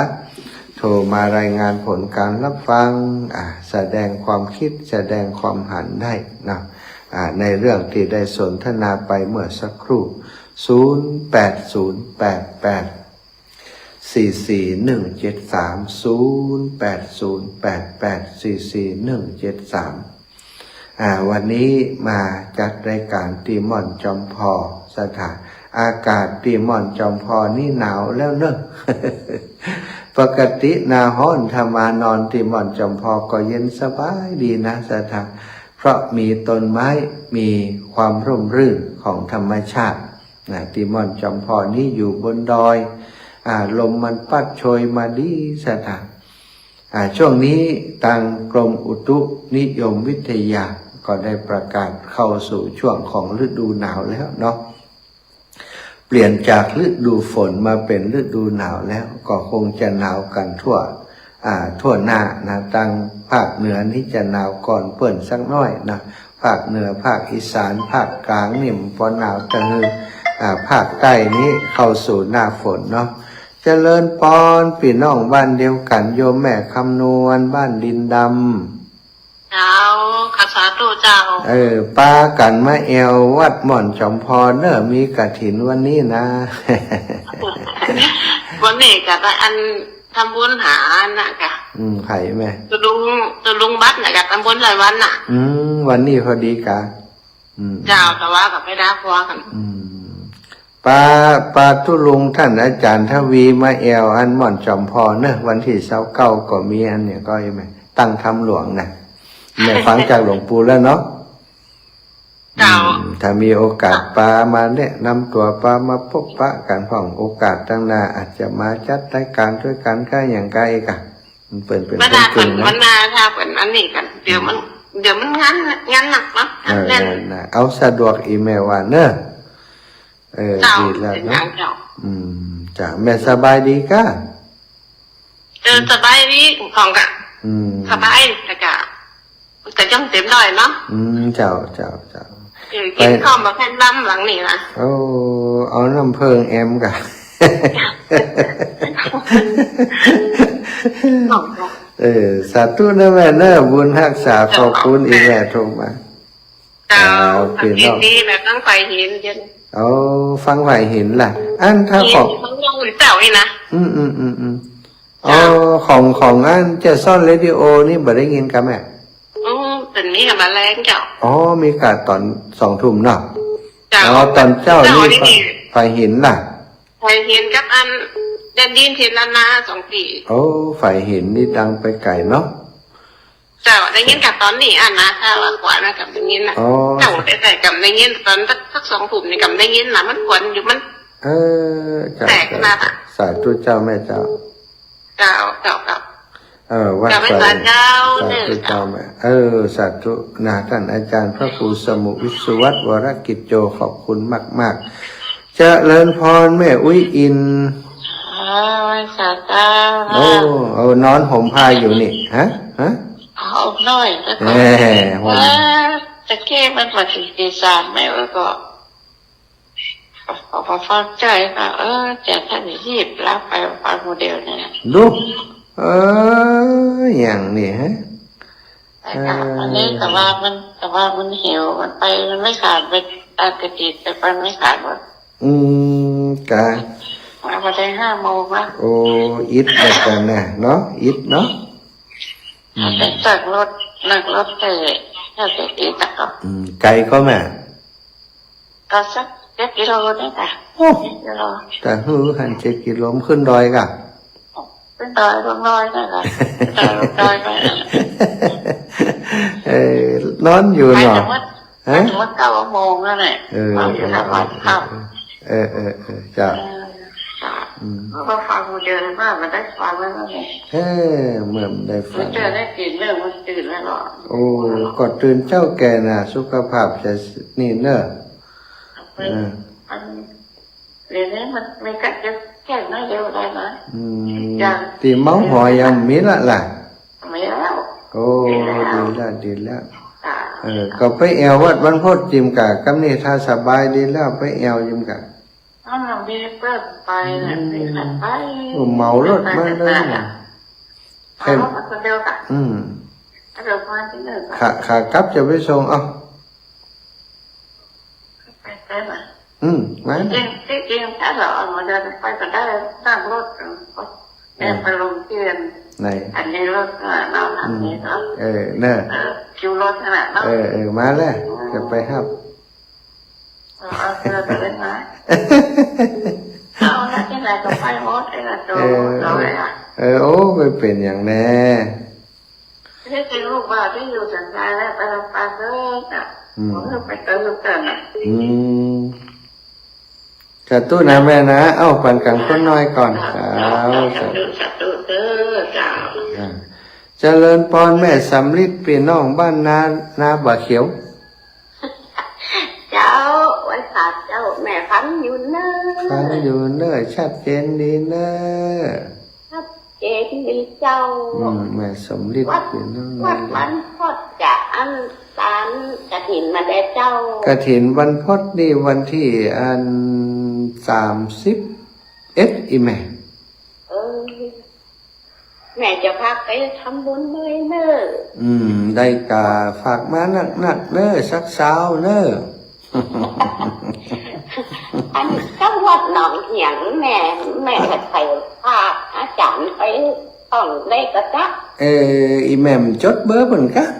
โทรมารายงานผลการรับฟังแสดงความคิดแสดงความหันได้นะในเรื่องที่ได้สนทนาไปเมื่อสักครู่0808444173วันนี้มาจัดรายการตีม่อนจอมพอสถานอากาศตีม่อนจอมพอนี่หนาวแล้วเนอะ ปกติหนาฮ้อนถ้ามานอนตีม่อนจอมพอก็เย็นสบายดีนะสถานเพราะมีต้นไม้มีความร่มรื่นของธรรมชาติตีม่อนจอมพอนี่อยู่บนดอยลมมันพัดโชยมาดีสถานช่วงนี้ทางกรมอุตุนิยมวิทยาก็ได้ประกาศเข้าสู่ช่วงของฤดูหนาวแล้วเนาะเปลี่ยนจากฤดูฝนมาเป็นฤดูหนาวแล้วก็คงจะหนาวกันทั่วหน้านะทางภาคเหนือนี่จะหนาวก่อนเปิ่นสักน้อยนะภาคเหนือภาคอีสานภาคกลางนี่พอหนาวตะลึงภาคใต้นี้เข้าสู่หน้าฝนเนาะเจริญพรพี่น้องบ้านเดียวกันโยมแม่คำนวณบ้านดินดำเจ้าข้าสาธุเจ้าป้ากันมาเอววัดหม่อนจอมพรเนอะมีกฐินวันนี้นะ วันนี้กะอันทำบุญหาน่ะกะไข่แม่ตุลุงบัดน่ะกะทำบุญหลายวันน่ะวันนี้พอดีกะเจ้าแต่ว่ากับไม่ได้พอกันป้าทุลุงท่านอาจารย์ทวีมาเอวอันหม่อนจอมพรเนอะวันที่29ก็มีอันเนี่ยก็ยังไงตั้งธรรมหลวงนะแม่ฟังจากหลวงปู่แล้วเนาะถ้ามีโอกาสป้ามาเนี่ยนำตัวป้ามาพบปะกันพ่องโอกาสตั้งหน้าอาจจะมาจัดรายการด้วยกันก็อย่างไกลกันมันเป็นคนจริงนะมันนาถ้าเป็นอันนี้กันเดี๋ยวมันงานหนักเนาะเอาสะดวกอีเมลว่าเนอะดีแล้วเนาะจ้ะแม่สบายดีก้าสบายดีของกะสบายแต่จังเต็มหน่อยเนาะเจ้ากินข้าวมาแค่ล้ำหลังนี่นะเอาน้ำเพิงแอมกันสาธุนะแม่เนอะบุญรักษาขอบคุณอีแม่โทรมาเจ้ากินดีแบบตั้งไฟหินเย็นฟังไฟหินล่ะอันถ้าของเจ้านี่นะของอันจะซ่อนเรดิโอนี่บ่ได้ยินกันแม่เป็นมีกับมาแรงเจ้ามีกาตอน2 ทุ่มเนาะตอนเจ้านี่ไฟหินล่ะไฟหินกับอันเดินดินเทลนา2 ปีไฟหินนี่ดังไปไกลเนาะเจ้าได้ยินกับตอนนี้นะถ้าว่ากว่านะกับได้ยินนะเจ้าได้แต่กับได้ยินตอนสัก2 ทุ่มนี่กับได้ยินนะมันกวนอยู่มันแตกนะสาธุเจ้าแม่เจ้าวัดสาธุเจ้าแม่สาธุนะท่านอาจารย์พระครูสมุวิศวัตวรกิจโจขอบคุณมากๆเจริญพรแม่อุ้ยอินสาธุนอนห่มผ้าอยู่นี่ฮะเอาหน่อยแล้วก็ตะเกียบมันมาถึงตี 3ไม่แล้วก็พอฟังใจค่ะจะท่านรีบรับไปฟังโมเดลเนี่ยดูอย่างนี้ฮะอันนี้แต่ว่ามันเหี่ยวมันไปมันไม่ขาดไปตามกระติดแต่มันไม่ขาดหมดกะมาพอได้5 โมงละอิดแบบกันนะเนาะอิดเนาะจากนั่งรถไปถ้าจะตีตะกับไกลก็แม่ก็สัก7 กิโลนี่ค่ะแต่หัน7 กิโลขึ้นดอยกะขึ้นดอยลงดอยนั่นแหละดอยไปนอนอยู่เนาะสมมติ9 โมงนั่นแหละอยู่ทางวัดเข้าจ้ะก็ฟังเจอเลยว่ามันได้ฟังแล้วไงเมื่อได้ฟังเจอได้กินเรื่องมันตื่นแล้วหรอก็ตื่นเจ้าแก่น่ะสุขภาพจะนี่เนอะ มันเรียนนี้มันไม่กัดจะแค่น้อยเดียวได้ไหม ตีเมาหอยยังมีละล่ะ ไม่แล้ว โอ้ดีแล้วก็ไปแอววัดวันพดจิมกะกำนี่ถ้าสบายดีแล้วไปแอวจิมกะมีเปิดไปเนี่ยมีขัดไปเมารถมาเลยนะเห็นเดียวกันเดี๋ยวมาที่นี่ขากลับจะไปส่งไปไหมมาจริงถ้าเราเอามาเดินไปก็ได้นั่งรถเนี่ยไปลงที่เรียนอันนี้รถเราทำนี้ครับเน่คิวรถขนาดนั้นมาแล้วจะไปครับเอาเสื้อไปเลยนะเอาแล้วที่ไหนก็ไปหมดไอ้ละโจเราเลยโอ้ไปเป็นอย่างแน่ที่จริงลูกว่าที่อยู่สัญญาแล้วไปลำปางเลยอ่ะผมก็ไปเติมลูกเติมอ่ะจัดตู้นะแม่นะเอ้าปั่นกันคนน้อยก่อนจัดตู้เด้อจ้าเจริญพรแม่สำลิดพี่น้องบ้านนาบ่าเขียวเจ้าไว้ขาดเจ้าแม่ฟังอยู่เนอชัดเจนดีเนอชัดเจนดีเจ้าแม่สำลิดพี่น้องวัดวันพดจะอันสารกฐินมาได้เจ้ากฐินวันพดนี่วันที่30อีแม่แม่จะพาไปทำบุญเลยเนอได้กาฝากมานักเนอสักสาวเนออันจังหวัดหนองเหียงแม่ใส่พาอาจารย์ไปต้องได้กระจักอีแม่มจดเบอร์เหมือนกัน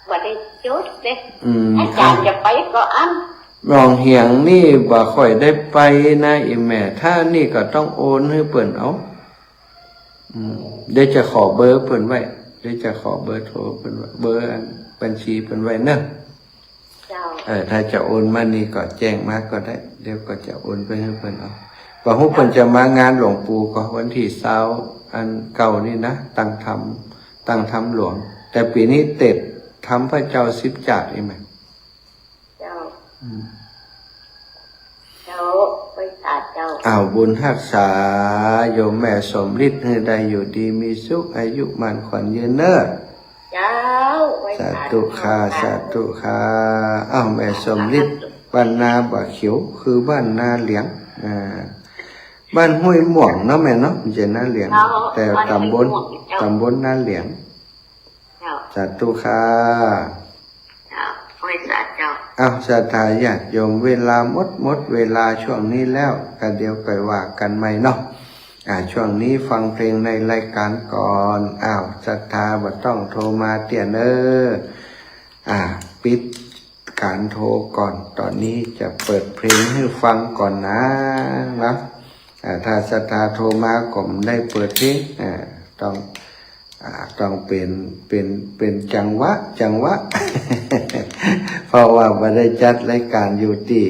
ว่าได้จดเด้อาจารย์จะไปก็อันหนองเหียงนี่บ่ค่อยได้ไปนะอีแม่ถ้านี่ก็ต้องโอนให้เปิ่นเอาเดี๋ยวจะขอเบอร์เปิ่นไว้เดี๋ยวจะขอเบอร์โทรเปิ่นไว้เบอร์บัญชีเปิ่นไว้เนอะถ้าจะโอนมานี่ก็แจ้งมาก็ได้เดี๋ยวก็จะโอนไปให้เปิ่นเอาพอฮู้เปิ่นจะมางานหลวงปู่ก็วันที่20อันเก่านี่นะตั้งธรรมหลวงแต่ปีนี้เต็ดทำพระเจ้า10จาดอีแม่เจ้าไปศาลเจ้าบุญรักษาโยมแม่สมฤทธิ์ให้ได้อยู่ดีมีสุขอายุมั่นขวัญยืนเนอเจ้าสาธุค่ะแม่สมฤทธิ์บ้านนาบ่าเขียวคือบ้านนาเหลียงบ้านห้วยม่วงเนาะแม่เนาะมันจะนาเหลียงแต่ตำบลนาเหลียงสาธุค่ะศรัทธาญาติโยมเวลาหมดเวลาช่วงนี้แล้วก็เดี๋ยวก่อยว่ากันใหม่เนาะช่วงนี้ฟังเพลงในรายการก่อนศรัทธาบ่ต้องโทรมาเตี้ยเนอปิดการโทรก่อนตอนนี้จะเปิดเพลงให้ฟังก่อนนะถ้าศรัทธาโทรมาก็ไม่ได้เปิดเพลงต้องเป็นจังหวะ เพราะว่าไม่ได้จัดรายการอยู่ที่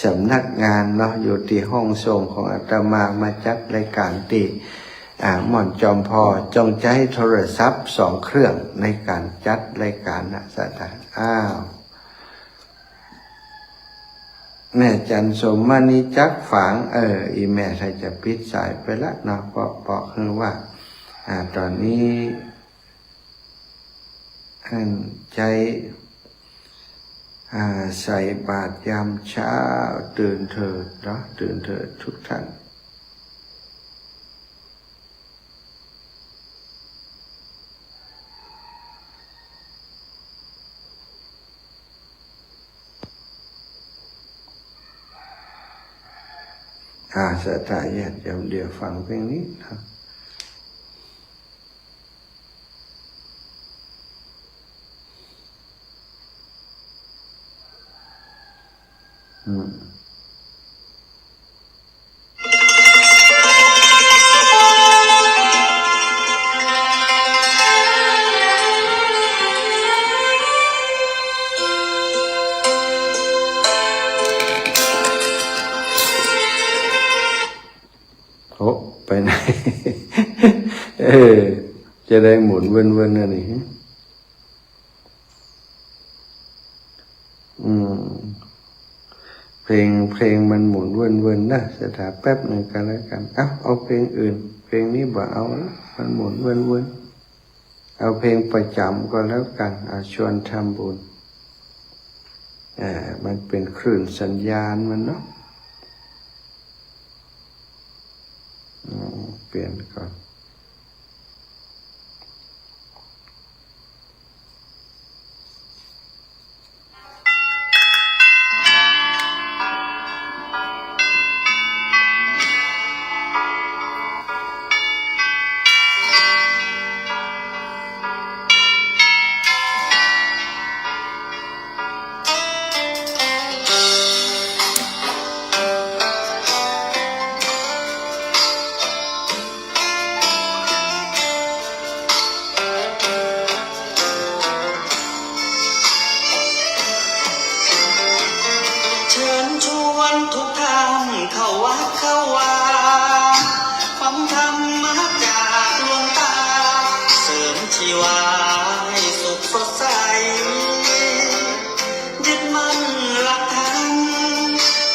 สำนักงานเนาะอยู่ที่ห้องส่งของอาตมาจัดรายการที่หม่อนจอมพอจงใจโทรศัพท์2เครื่องในการจัดรายการนะสัตว์แม่จันสมมานิจักฝังอีแม่ใครจะปิดสายไปละเนาะเพราะคือว่าตอนนี้ใจใส่บาตรยามเช้าตื่นเถิดเนาะตื่นเถิดทุกท่านศรัทธาญาติโยมเดี๋ยวฟังเพลงนี้นะไปไหนจะได้หมุนเว้นๆนะนี่ เพลงมันหมุนวนๆนะสถาแป๊บหนึ่งกันแล้วกันเอาเพลงอื่นเพลงนี้บ่เอานะมันหมุนวนๆเอาเพลงประจำก็แล้วกันชวนทำบุญมันเป็นคลื่นสัญญาณมันเนาะเปลี่ยนก่อนทุกท่านเข้าวัดเข้าวาฟังธรรมะจากหลวงตาเสริมชีวาให้สุขสดใสยึดมั่นหลักธรรม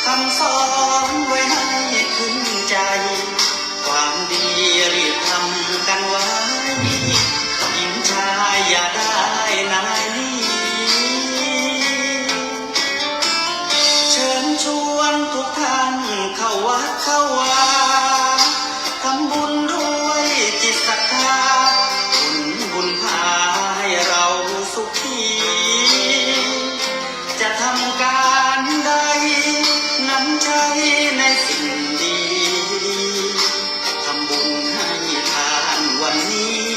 คำสอนไว้ให้ขึ้นใจความดีรีบทำกันไว้หญิงชายอย่าได้นายนี้ชวนทุกท่านเข้าวัดเข้าวาทำบุญด้วยจิตศรัทธาบุญพาให้เราสุขีจะทำการใดนั้นใช้ในสิ่งดีทำบุญให้ทานวันนี้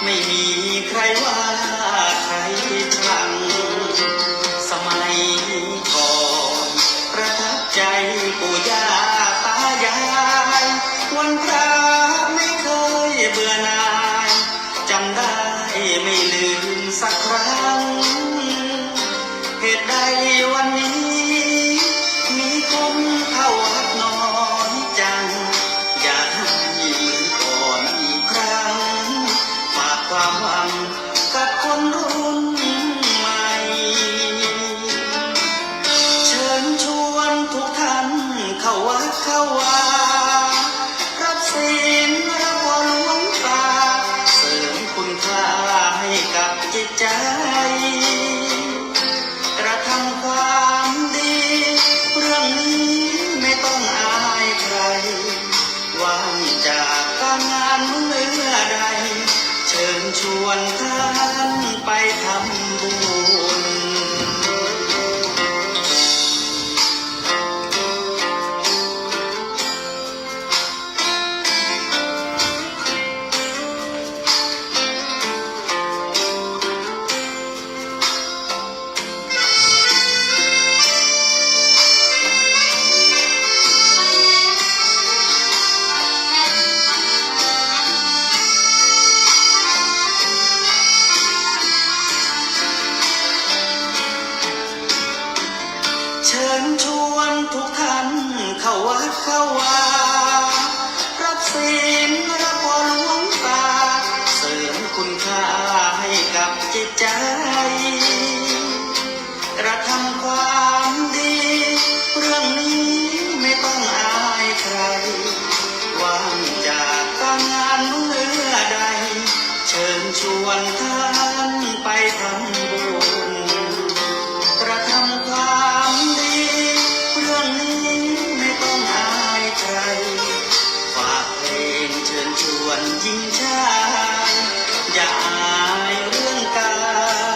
ไม่มีใครว่าใครชังสมัยก่อนประทับใจปู่ย่าตายายวันพระไม่เคยเบื่อหน่ายจำได้ไม่ลืมสักครั้งเหตุใดวันนี้มีคนเข้าวัดน้อยจังอยากให้ก่อนอีกครั้งฝากความหวังกับคนรุ่นใหม่เชิญชวนทุกท่านเข้าวัดเข้าวารับศีลรับวรหลวงตาเสริมคุณค่าให้กับจิตใจกระทำความดีเรื่องนี้ไม่ต้องอายใครว่างจากการงานเมื่อใดเชิญชวนท่านไปทำบุญเชิญชวนทุกท่านเข้าวัดเข้าวารับศีลรับวรหลวงตาเสริมคุณค่าให้กับจิตใจกระทำความดีเรื่องนี้ไม่ต้องอายใครว่างจากการงานเมื่อใดเชิญชวนท่านไปทำบุญกระทำความดีเรื่องนี้ไม่ต้องอายใครฝากเพลงเชิญชวนหญิงชายอย่าอายเรื่องกาย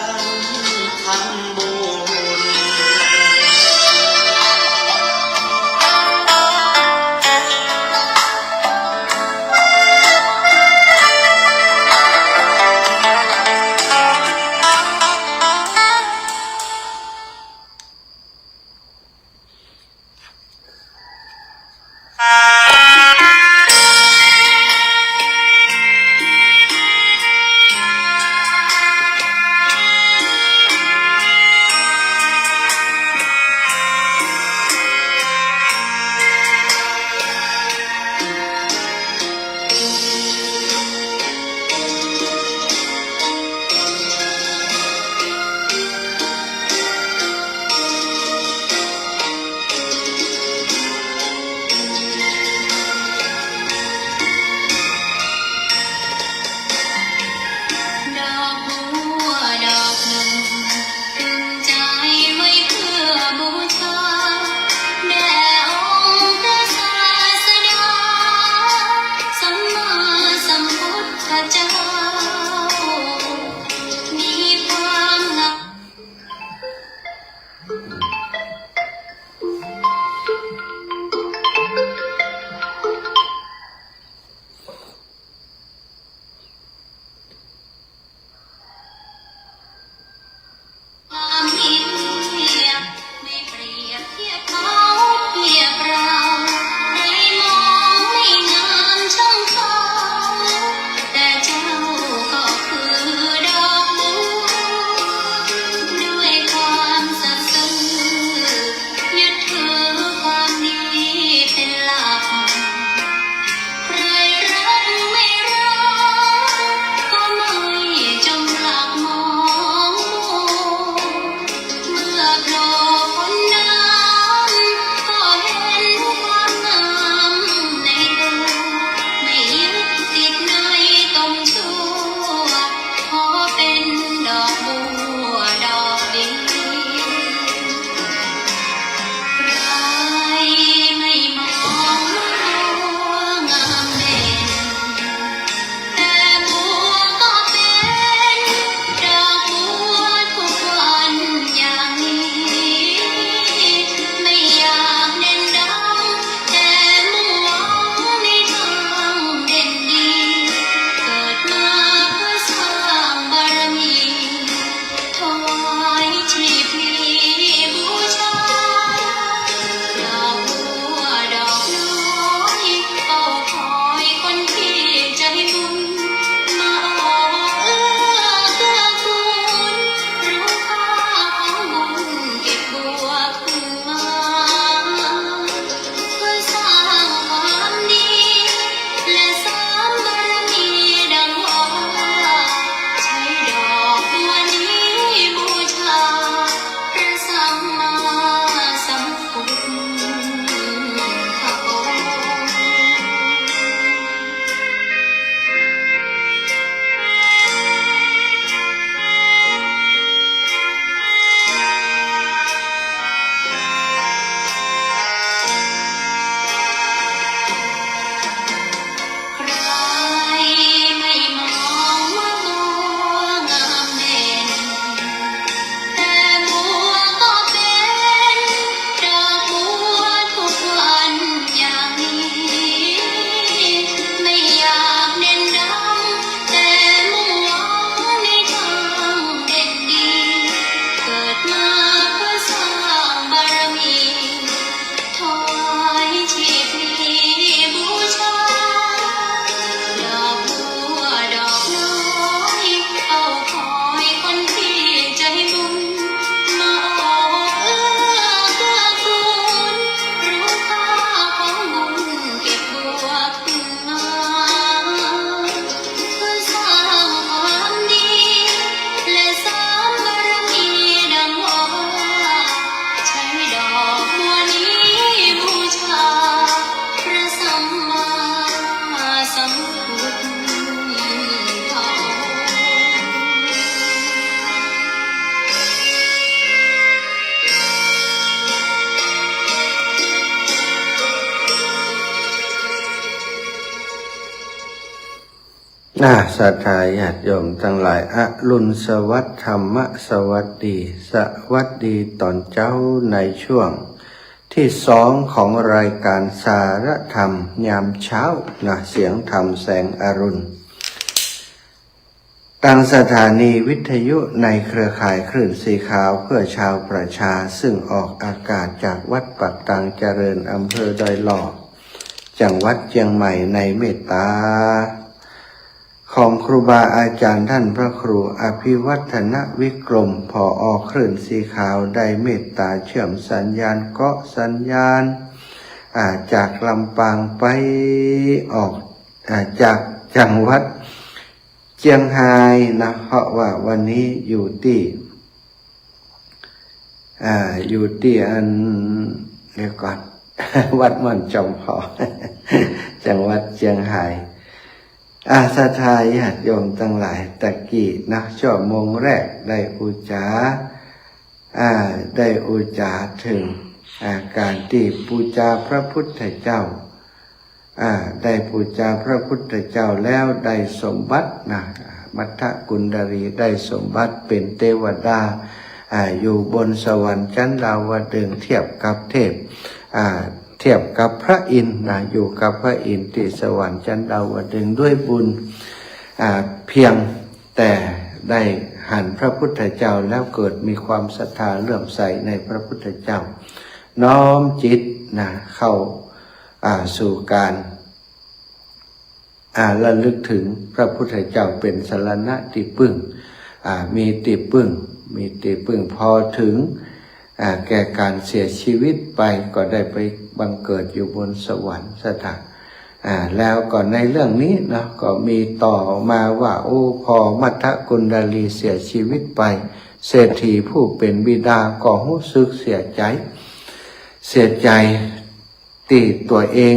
ศรัทธาญาติโยมทั้งหลายอรุณสวัสดิ์ธรรมสวัสดีสวัสดีตอนเจ้าในช่วงที่2ของรายการสารธรรมยามเช้าเสียงธรรมแสงอรุณทางสถานีวิทยุในเครือข่ายคลื่นสีขาวเพื่อชาวประชาซึ่งออกอากาศจากวัดปักตังเจริญอำเภอดอยหล่อจังหวัดเชียงใหม่ในเมตตาของครูบาอาจารย์ท่านพระครูอภิวัฒนวิกรมผอ.คลื่นสีขาวได้เมตตาเชื่อมสัญญาณเกาะสัญญาณจากลำปางไปออกจากจังหวัดเชียงรายเพราะว่าวันนี้อยู่ที่อันเรียกก่อน วัดม่อนจอมพอ จังหวัดเชียงรายศรัทธาญาติโยมทั้งหลายตะกี้ชั่วโมงแรกได้อุจาถึงการที่บูชาพระพุทธเจ้าได้บูชาพระพุทธเจ้าแล้วได้สมบัติมัทธกุณฑรีได้สมบัติเป็นเทวดาอยู่บนสวรรค์ชั้นดาวดึงส์เทียบกับเทพเทียบกับพระอินทร์อยู่กับพระอินทร์ที่สวรรค์ชั้นดาวดึงส์ด้วยบุญเพียงแต่ได้หันพระพุทธเจ้าแล้วเกิดมีความศรัทธาเลื่อมใสในพระพุทธเจ้าน้อมจิตเข้าสู่การระลึกถึงพระพุทธเจ้าเป็นสรณะที่พึ่งมีที่พึ่งพอถึงแก่การเสียชีวิตไปก็ได้ไปบังเกิดอยู่บนสวรรค์สถานแล้วก็ในเรื่องนี้ก็มีต่อมาว่าพอมัทธกุณฑรีเสียชีวิตไปเศรษฐีผู้เป็นบิดาก็รู้สึกเสียใจที่ตัวเอง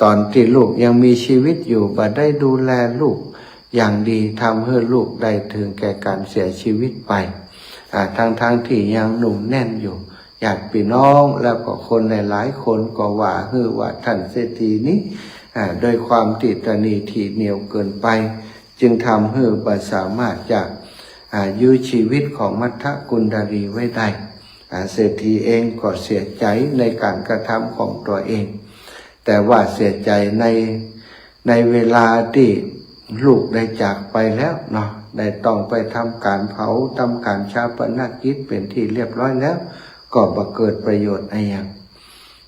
ตอนที่ลูกยังมีชีวิตอยู่บ่ได้ดูแลลูกอย่างดีทำให้ลูกได้ถึงแก่การเสียชีวิตไปทั้งที่ยังหนุ่มแน่นอยู่ญาติพี่น้องแล้วก็คนหลายคนก็ว่าท่านเศรษฐีนี้โดยความที่ตนีทีเหนียวเกินไปจึงทำให้บ่สามารถจะยื้อชีวิตของมัทธกุณฑรีไว้ได้เศรษฐีเองก็เสียใจในการกระทำของตัวเองแต่ว่าเสียใจในเวลาที่ลูกได้จากไปแล้วได้ต้องไปทำการเผาทำการชาปนกิจเป็นที่เรียบร้อยแล้วก็บ่เกิดประโยชน์อะไรอย่าง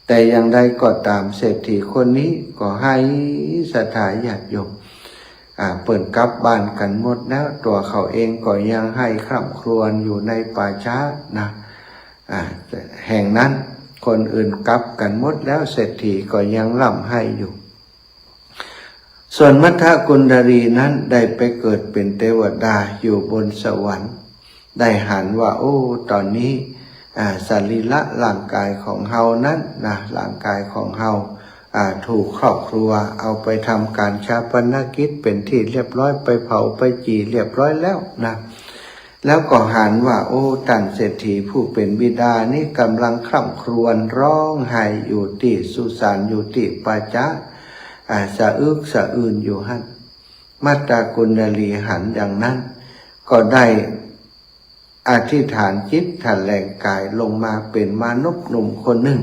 แต่อย่างใดก็ตามเศรษฐีคนนี้ก็ให้ศรัทธาญาติโยมเปิดกลับบ้านกันหมดแล้วตัวเขาเองก็ยังให้คร่ำครวญอยู่ในป่าช้าแห่งนั้นคนอื่นกลับกันหมดแล้วเศรษฐีก็ยังร่ำให้อยู่ส่วนมัทธกุณฑรีนั้นได้ไปเกิดเป็นเทวดาอยู่บนสวรรค์ได้หันว่าตอนนี้สรีระร่างกายของเฮานั้นร่างกายของเฮาถูกครอบครัวเอาไปทำการชาปนกิจเป็นที่เรียบร้อยไปเผาไปจีเรียบร้อยแล้วแล้วก็หันว่าท่านเศรษฐีผู้เป็นบิดานี่กำลังคร่ำครวญร้องไห้อยู่ที่สุสานอยู่ที่ป่าช้าสะอึกสะอื่นอยู่หั่นมัทธกุณฑรีหันอย่างนั้นก็ได้อธิษฐานจิตแถลงกายลงมาเป็นมนุษย์หนุ่มคนหนึ่ง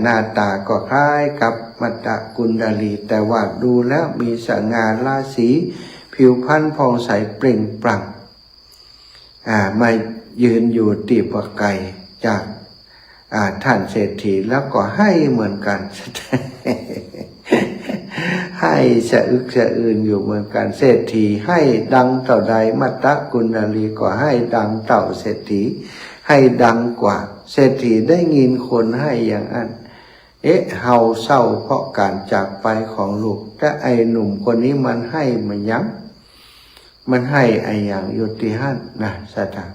หน้าตาก็คล้ายกับมัทธกุณฑรีแต่ว่าดูแล้วมีสง่าราศีผิวพรรณผ่องใสเปล่งปลั่งมายืนอยู่ตีบไก่จากท่านเศรษฐีแล้วก็ให้เหมือนกัน ให้สะอึกสะอื่นอยู่เหมือนกันเศรษฐีให้ดังเท่าใดมัทธกุณฑรีก็ให้ดังเท่าเศรษฐีให้ดังกว่าเศรษฐีได้ยินคนให้อย่างนั้นเฮาเศร้าเพราะการจากไปของลูกแต่ไอ้หนุ่มคนนี้มันให้มันยั้งมันให้ไอ้อย่างยุติหันสถาน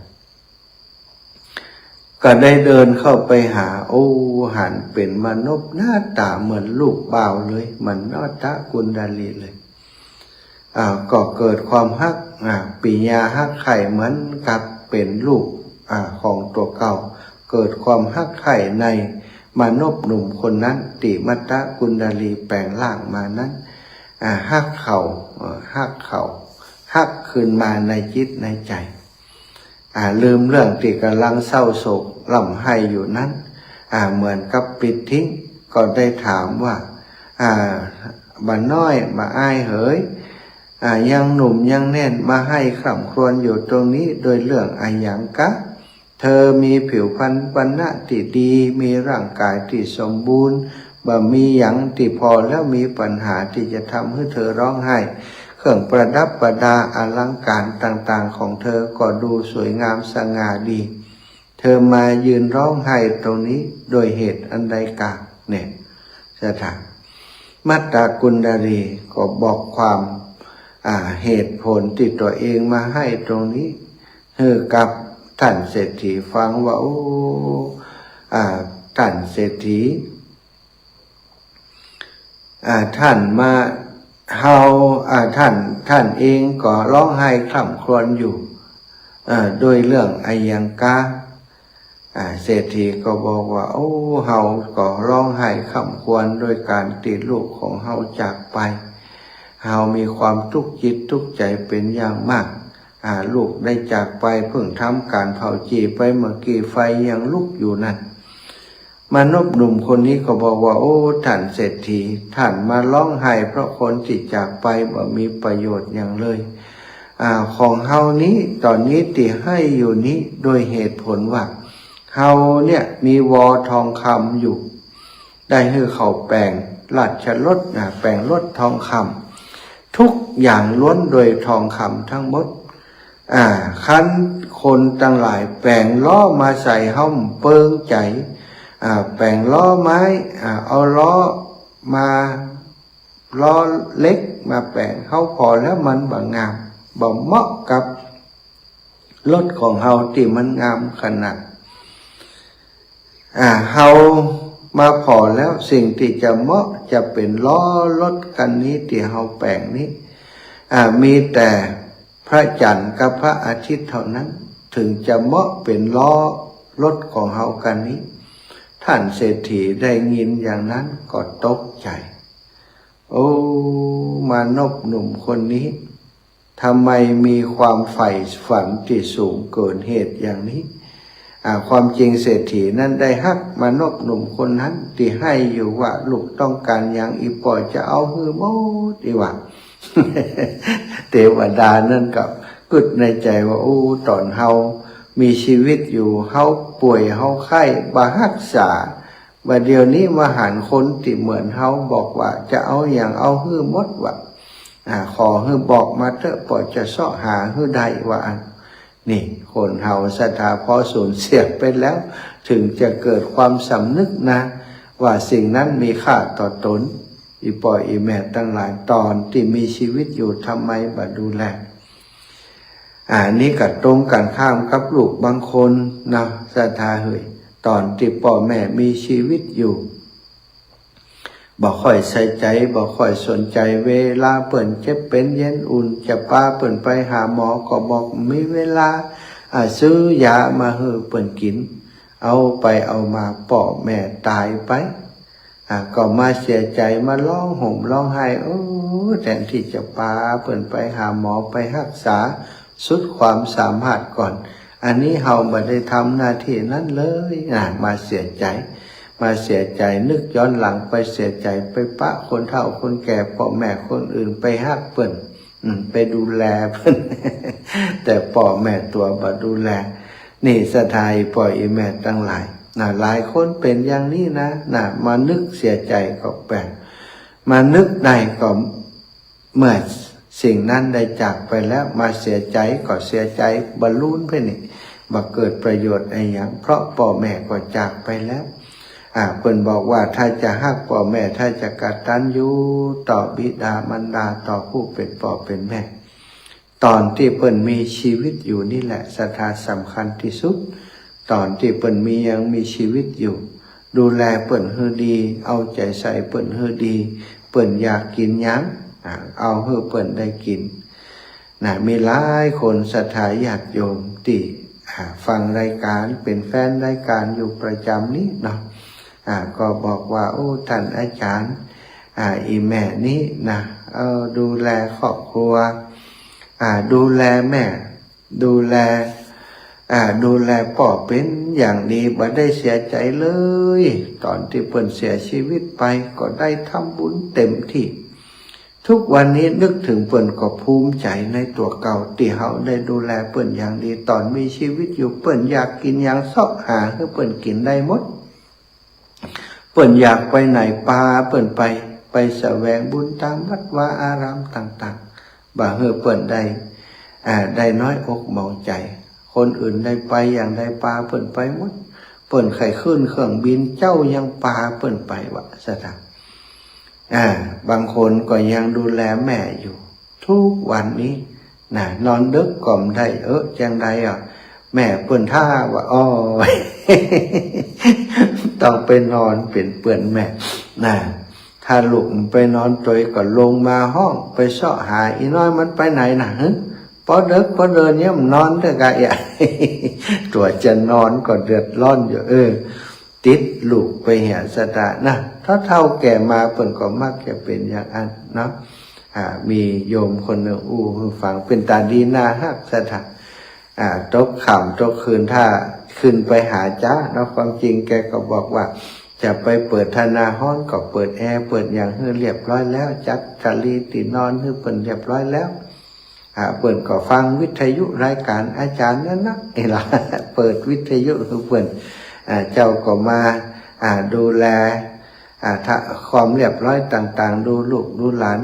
ก็ได้เดินเข้าไปหาหันเป็นมนุษย์หน้าตาเหมือนลูกบ่าวเลยมันมัทธกุณฑรีเลยก็เกิดความฮักปิญาฮักไข่เหมือนกับเป็นลูกของตัวเก่าเกิดความฮักไข่ในมนุษย์หนุ่มคนนั้นติมัทธกุณฑรีแปลงร่างมานั้น ฮักเขาฮักขึ้นมาในจิตในใจลืมเรื่องที่กำลังเศร้าโศกร่ำไห้อยู่นั้นเหมือนกับปิดทิ้งก็ได้ถามว่าบ่น้อยมาอ้ายเหยยังหนุ่มยังแน่นมาให้คร่ำครวญอยู่ตรงนี้โดยเรื่องอะไรอย่างกะเธอมีผิวพรรณวรรณะที่ดีมีร่างกายที่สมบูรณ์บ่มีหยังที่พอแล้วมีปัญหาที่จะทำให้เธอร้องไห้เครื่องประดับประดาอลังการต่างๆของเธอก็ดูสวยงามสง่าดีเธอมายืนร้องไห้ตรงนี้โดยเหตุอันใดกาเนี่ยสถานมัตตกุณดารีก็บอกความเหตุผลที่ตัวเองมาให้ตรงนี้กับท่านเศรษฐีฟังว่าท่านเศรษฐีท่านมาท่านเองก็ร้องไห้คร่ำครวญอยู่โดยเรื่องอายังกาเศรษฐีก็บอกว่าเฮาก็ร้องไห้คร่ำครวญโดยการติดลูกของเฮาจากไปเฮามีความทุกข์จิตทุกข์ใจเป็นอย่างมากลูกได้จากไปเพิ่งทำการเผาจีไปเมื่อกี้ไฟยังลุกอยู่นั่นมนุษย์หนุ่มคนนี้ก็บอกว่าท่านเศรษฐีท่านมาร้องไห้เพราะคนที่จากไปบ่มีประโยชน์อย่างเลยของเฮานี้ตอนนี้ที่ให้อยู่นี้โดยเหตุผลว่าเฮาเนี่ยมีวอทองคำอยู่ได้ให้เขาแปลงราชรถแปลงรถทองคำทุกอย่างล้วนโดยทองคำทั้งหมดคันคนตั้งหลายแปลงล้อมาใส่ห้อมเปิงใจแปลงล้อไม้เอาล้อมาล้อเล็กมาแปลงเฮาพอแล้วมันบ่งามบ่เหมาะกับรถของเฮาที่มันงามขนาดเฮามาพอแล้วสิ่งที่จะเหมาะจะเป็นล้อรถคันนี้ที่เฮาแปลงนี้มีแต่พระจันทร์กับพระอาทิตย์เท่านั้นถึงจะเหมาะเป็นล้อรถของเฮากันนี้ท่านเศรษฐีได้ยินอย่างนั้นก็ตกใจมานพหนุ่มคนนี้ทำไมมีความใฝ่ฝันที่สูงเกินเหตุอย่างนี้ความจริงเศรษฐีนั้นได้ฮักมานพหนุ่มคนนั้นที่ให้อยู่ว่าลูกต้องการอย่างอีปอยจะเอาหือโมดีว่า เทวดานั่นกับกึดในใจว่าตอนเฮามีชีวิตอยู่เฮาป่วยเฮาไข้บ่รักษาบัดเดี๋ยวนี้มาหันคนที่เหมือนเฮาบอกว่าจะเอาอย่างเอาหือหมดว่าขอหือบอกมาเถอะปอยจะเสาะหาหือใดว่านี่คนเฮาศรัทธาพอสูญเสียไปแล้วถึงจะเกิดความสำนึกนะว่าสิ่งนั้นมีค่าต่อตนอีปอยอีแม่ตั้งหลายตอนที่มีชีวิตอยู่ทำไมบ่ดูแลนี่ก็ตรงกันข้ามกับลูกบางคนนะศรัทธาเฮยตอนที่พ่อแม่มีชีวิตอยู่บ่ค่อยใส่ใจบ่ค่อยสนใจเวลาเปิ่นเจ็บเป็นเย็นอุ่นจะพาเปิ่นไปหาหมอก็บอกมีเวลาซื้อยามาให้เปิ่นกินเอาไปเอามาพ่อแม่ตายไปก็มาเสียใจมาร้องห่มร้องไห้แทนที่จะพาเปิ่นไปหาหมอไปรักษาสุดความสามารถก่อนอันนี้เฮาไม่ได้ทำหน้าที่นั้นเลยมาเสียใจนึกย้อนหลังไปเสียใจไปปะคนเฒ่าคนแก่พ่อแม่คนอื่นไปฮักเปิ้นไปดูแลเพิ่น แต่พ่อแม่ตัวบ่ดูแลนี่สะทายพ่ออีแม่ทั้งหลายหลายคนเป็นอย่างนี้นะมานึกเสียใจก็แปลกมานึกได้ก็เมื่อสิ่งนั้นได้จากไปแล้วมาเสียใจก็เสียใจบรรลุไปนี่บ่เกิดประโยชน์อะไรอย่างเพราะพ่อแม่ก็จากไปแล้วเพิ่นบอกว่าถ้าจะฮักพ่อแม่ถ้าจะกตัญญูต่อบิดามารดาต่อผู้เป็นพ่อเป็นแม่ตอนที่เพิ่นมีชีวิตอยู่นี่แหละศรัทธาสำคัญที่สุดตอนที่เพิ่นยังมีชีวิตอยู่ดูแลเพิ่นให้ดีเอาใจใส่เพิ่นให้ดีเพิ่นอยากกินหยังเอาให้เพิ่นได้กินมีหลายคนศรัทธาญาติโยมที่ฟังรายการเป็นแฟนรายการอยู่ประจำนี้เนาะก็บอกว่าท่านอาจารย์อีแม่นี้นะ ดูแลครอบครัวดูแลแม่ดูแลพ่อเป็นอย่างดีบ่ได้เสียใจเลยตอนที่เพิ่นเสียชีวิตไปก็ได้ทำบุญเต็มที่ทุกวันนี้นึกถึงเปิ้นก็ภูมิใจในตัวเก่าที่เฮาได้ดูแลเปิ้นอย่างดีตอนมีชีวิตอยู่เปิ้นอยากกินอย่างซอกหาคือเปิ้นกินได้หมดเปิ้นอยากไปไหนปาเปิ้นไปแสวงบุญตามวัดวาอารามต่างๆบ่าเฮอเปิ้นได้น้อยอกมองใจคนอื่นได้ไปอย่างใดปาเปิ้นไปหมดเปิ้นไข่ขึ้นเครื่องบินเจ้ายังปาเปิ้นไปวะซะท่าบางคนก็ยังดูแลแม่อยู่ทุกวันนี้นอนดึกก่อมได้จังใดแม่เปิ้นท่าว่าต้องไปนอนเป็นเปื่อนแม่ถ้าลูกไปนอนตัวก็ลงมาห้องไปเสาะหาอีน้อยมันไปไหนพอดึกพอเดินเนี่ยมันนอนเถอะกะตัวจะนอนก็เดือดร้อนอยู่ติดลูกไปเหี่ยสตาถ้าเท่าแก่มาเปิ้นก็มักจะเป็นอย่างนั้นเนาะมีโยมคนหนึ่งฟังเป็นตาดีน่าฮักสถานตกค่ำตกคืนถ้าขึ้นไปหาจ้าเนาะความจริงแกก็บอกว่าจะไปเปิดธนาห้องก็เปิดแอร์เปิดอย่างให้เรียบร้อยแล้วจัดกะลีตีนอนให้เปิดเรียบร้อยแล้วเปิดก็ฟังวิทยุรายการอาจารย์นั่นนะล่ะเปิดวิทยุคือเปิดเจ้าก็มาดูแลความเรียบร้อยต่างๆดูลูกดูหลาน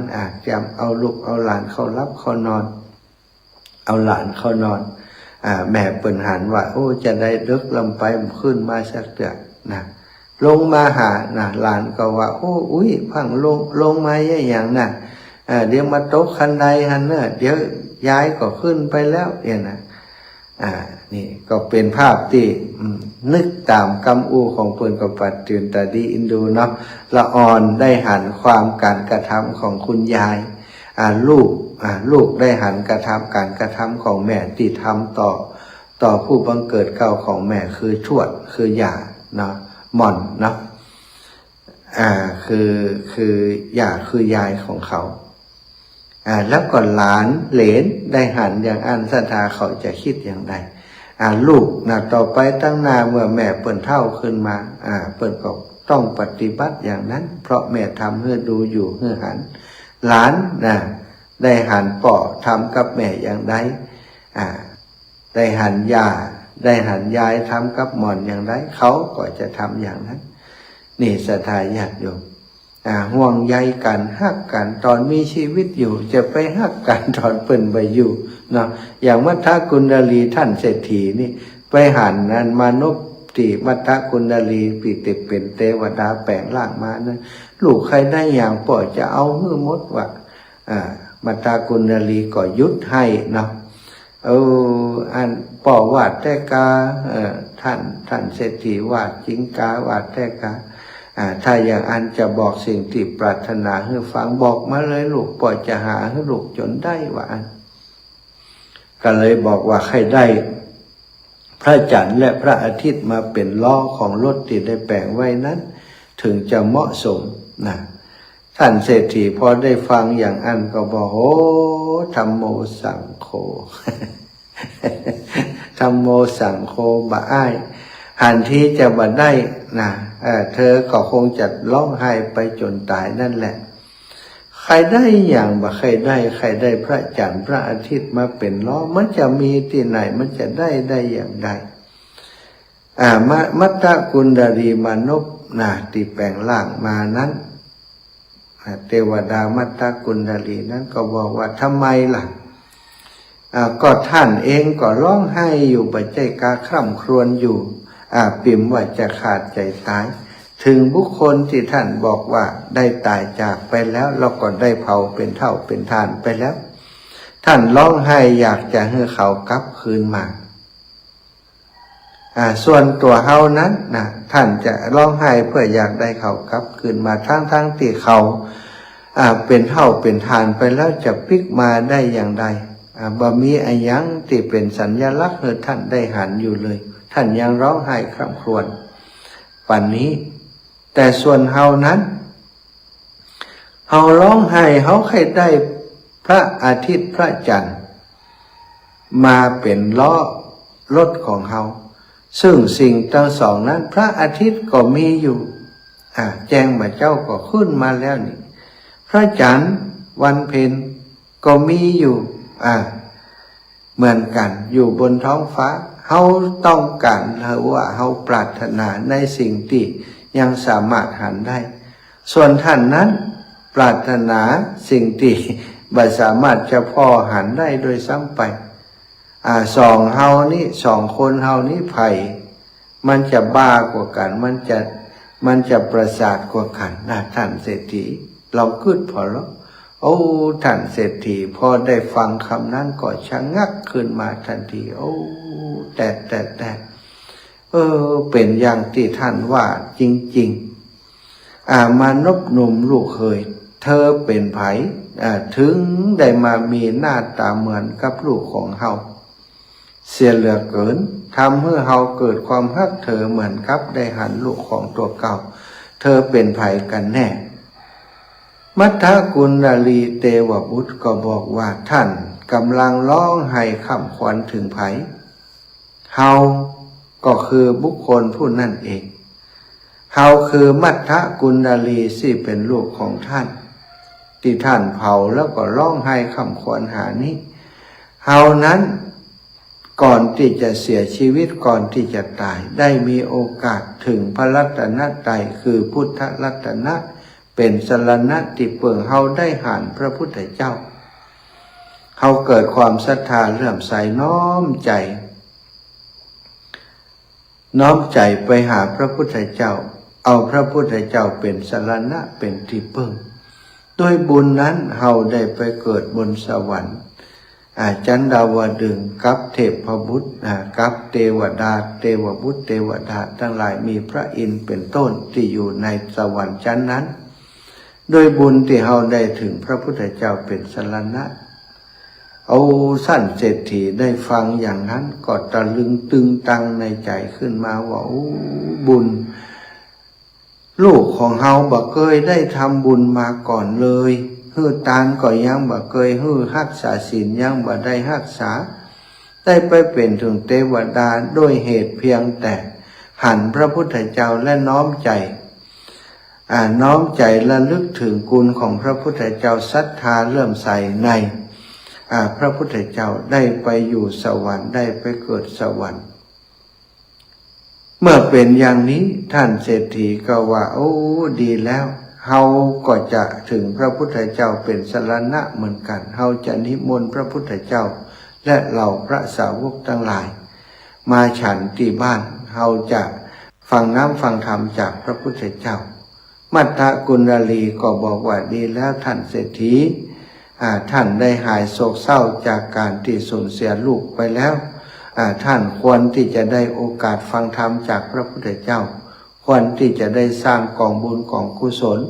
จำเอาลูกเอาหลานเข้ารับเข้านอนเอาหลานเข้านอนแม่เปิ่นหันว่าจะได้ดึกลำไปขึ้นมาสักเดือนลงมาหาหลานก็ว่าอุ้ยพังลงมาอย่างเดี๋ยวมาตกคันใดหันเดี๋ยวยายก็ขึ้นไปแล้วนี่ก็เป็นภาพที่นึกตามคำของเปิ้นกับปัจจุบันตาดีอินดูเนาะละอ่อนได้หันความการกระทำของคุณยายลูกได้หันกระทำการกระทำของแม่ที่ทำต่อผู้บังเกิดเก่าของแม่คือชวดคือหย่าเนาะหม่อนเนาะคือหย่าคือยายของเขาแล้วก็หลานเหลนได้หันอย่างอันศรัทธาเขาจะคิดอย่างไรลูกต่อไปตั้งนาเมื่อแม่เปิ่นเท่าขึ้นมาเปิ่นก็ต้องปฏิบัติอย่างนั้นเพราะแม่ทำเพื่อดูอยู่เพื่อหันหลานได้หันป่อทำกับแม่อย่างไรได้หันยาได้หันยายทำกับหมอนอย่างไรเขาก็จะทำอย่างนั้นนี่ศรัทธาญาติโยมห่วงใยกันฮักกันตอนมีชีวิตอยู่จะไปฮักกันตอนเปิ่นไปอยู่เนาะอย่างมัทธกุณฑลีท่านเศรษฐีนี่ไปหันนั้นมนุษย์ที่มัทธกุณฑลีปิติเป็นเทวดาแปลงร่างมานั้นลูกใครได้อย่างป่อจะเอามือมดว่ามัทธกุณฑลีก็ยุดให้เนาะอันป่อวาดแต่กาท่านเศรษฐีวาดจิงกาวาดแต่กาถ้าอย่างอันจะบอกสิ่งที่ปรารถนาให้ฟังบอกมาเลยลูกปล่อยจะหาให้ลูกจนได้ว่าอันก็เลยบอกว่าใครได้พระจันทร์และพระอาทิตย์มาเป็นล้อของรถที่ได้แปลงไว้นั้นถึงจะเหมาะสมท่านเศรษฐีพอได้ฟังอย่างอันก็บอกธัมโมสังโฆ ธัมโมสังโฆบ่อ้ายหันที่จะมาได้เธอก็คงจะร้องไห้ไปจนตายนั่นแหละใครได้อย่างบ่ใครได้พระจันทร์พระอาทิตย์มาเป็นล้อมันจะมีที่ไหนมันจะได้อย่างใดมัทธกุณฑลีมนุษย์ที่แปลงร่างมานั้นเทวดามัทธกุณฑลีนั้นก็บอกว่าทำไมล่ะก็ท่านเองก็ร้องไห้อยู่ปัจจัยกาคร่ำครวญอยู่ปิ่มว่าจะขาดใจตายถึงบุคคลที่ท่านบอกว่าได้ตายจากไปแล้วเราก็ได้เผาเป็นเท่าเป็นทานไปแล้วท่านร้องไห้อยากจะให้เขากลับคืนมาส่วนตัวเฮานั้นท่านจะร้องไห้เพื่ออยากได้เขากลับคืนมาทั้งที่เขาเป็นเท่าเป็นทานไปแล้วจะพลิกมาได้อย่างไรบ่มีอะไรยังที่เป็นสัญลักษณ์ให้ท่านได้หันอยู่เลยท่านยังร้องไห้คร่ำครวญป่านนี้แต่ส่วนเฮานั้น เฮาร้องไห้เฮาใครได้พระอาทิตย์พระจันทร์มาเป็นล้อรถของเฮาซึ่งสิ่งทั้งสองนั้นพระอาทิตย์ก็มีอยู่แจ้งมาเจ้าก็ขึ้นมาแล้วนี่พระจันทร์วันเพ็ญก็มีอยู่เหมือนกันอยู่บนท้องฟ้าเฮาต้องการหรือว่าเฮาปรารถนาในสิ่งที่ยังสามารถหันได้ส่วนท่านนั้นปรารถนาสิ่งที่บ่สามารถจะพอหันได้โดยซ้ำไปสองเฮานี่สองคนเฮานี่ไผ่มันจะบ้ากว่ากันมันจะประสาทกว่ากันท่านเศรษฐีเราคิดพอแล้วโอ้ท่านเศรษฐีพอได้ฟังคำนั้นก็ชะงักขึ้นมาทันทีโอ้แต่เป็นอย่างที่ท่านว่าจริงๆมานพหนุ่มลูกเคยเธอเป็นไผถึงได้มามีหน้าตาเหมือนกับลูกของเฮาเสียเหลือเกินทำให้เฮาเกิดความฮักเธอเหมือนกับได้หันลูกของตัวเก่าเธอเป็นไผกันแน่มัทธกุณลีเตวบุตรก็บอกว่าท่านกำลังร้องไห้ค่ำขวัญถึงไผเฮาก็คือบุคคลผู้นั่นเองเฮาคือมัทธกุณลีที่เป็นลูกของท่านที่ท่านเผาแล้วก็ร้องไห้ค่ำขวัญหานี้เฮานั้นก่อนที่จะเสียชีวิตก่อนที่จะตายได้มีโอกาสถึงพระรัตนตรัยคือพุทธรัตนะเป็นสรณะที่เปิ่งเฮาได้หานพระพุทธเจ้าเฮาเกิดความศรัทธาเลื่อมใสน้อมใจไปหาพระพุทธเจ้าเอาพระพุทธเจ้าเป็นสรณะเป็นที่พึ่งด้วยบุญนั้นเฮาได้ไปเกิดบนสวรรค์จันดาวดึงกับเทพบุตรกับเทวดาเทวบุตรเทวดาทั้งหลายมีพระอินทร์เป็นต้นที่อยู่ในสวรรค์ชั้นนั้นโดยบุญที่เฮาได้ถึงพระพุทธเจ้าเป็นสรณะเอาสั้นเศรษฐีได้ฟังอย่างนั้นก็ตะลึงตึงตังในใจขึ้นมาว่าบุญลูกของเฮาบ่เคยได้ทำบุญมาก่อนเลยฮื้อตานก็ยังบ่เคยฮื้อรักษาศีลยังบ่ได้รักษาได้ไปเป็นถึงเทวดาด้วยเหตุเพียงแต่หันพระพุทธเจ้าและน้อมใจระลึกถึงคุณของพระพุทธเจ้าศรัทธาเลื่อมใสในพระพุทธเจ้าได้ไปอยู่สวรรค์ได้ไปเกิดสวรรค์เมื่อเป็นอย่างนี้ท่านเศรษฐีก็ว่าโอ้ดีแล้วเฮาก็จะถึงพระพุทธเจ้าเป็นสรณะเหมือนกันเฮาจะนิมนต์พระพุทธเจ้าและเหล่าพระสาวกทั้งหลายมาฉันที่บ้านเฮาจะฟังน้ำฟังธรรมจากพระพุทธเจ้ามัทธกุณลีก็บอกว่าดีแล้วท่านเศรษฐีท่านได้หายโศกเศร้าจากการที่สูญเสียลูกไปแล้วท่านควรที่จะได้โอกาสฟังธรรมจากพระพุทธเจ้าควรที่จะได้สร้างกองบุญกองกุศล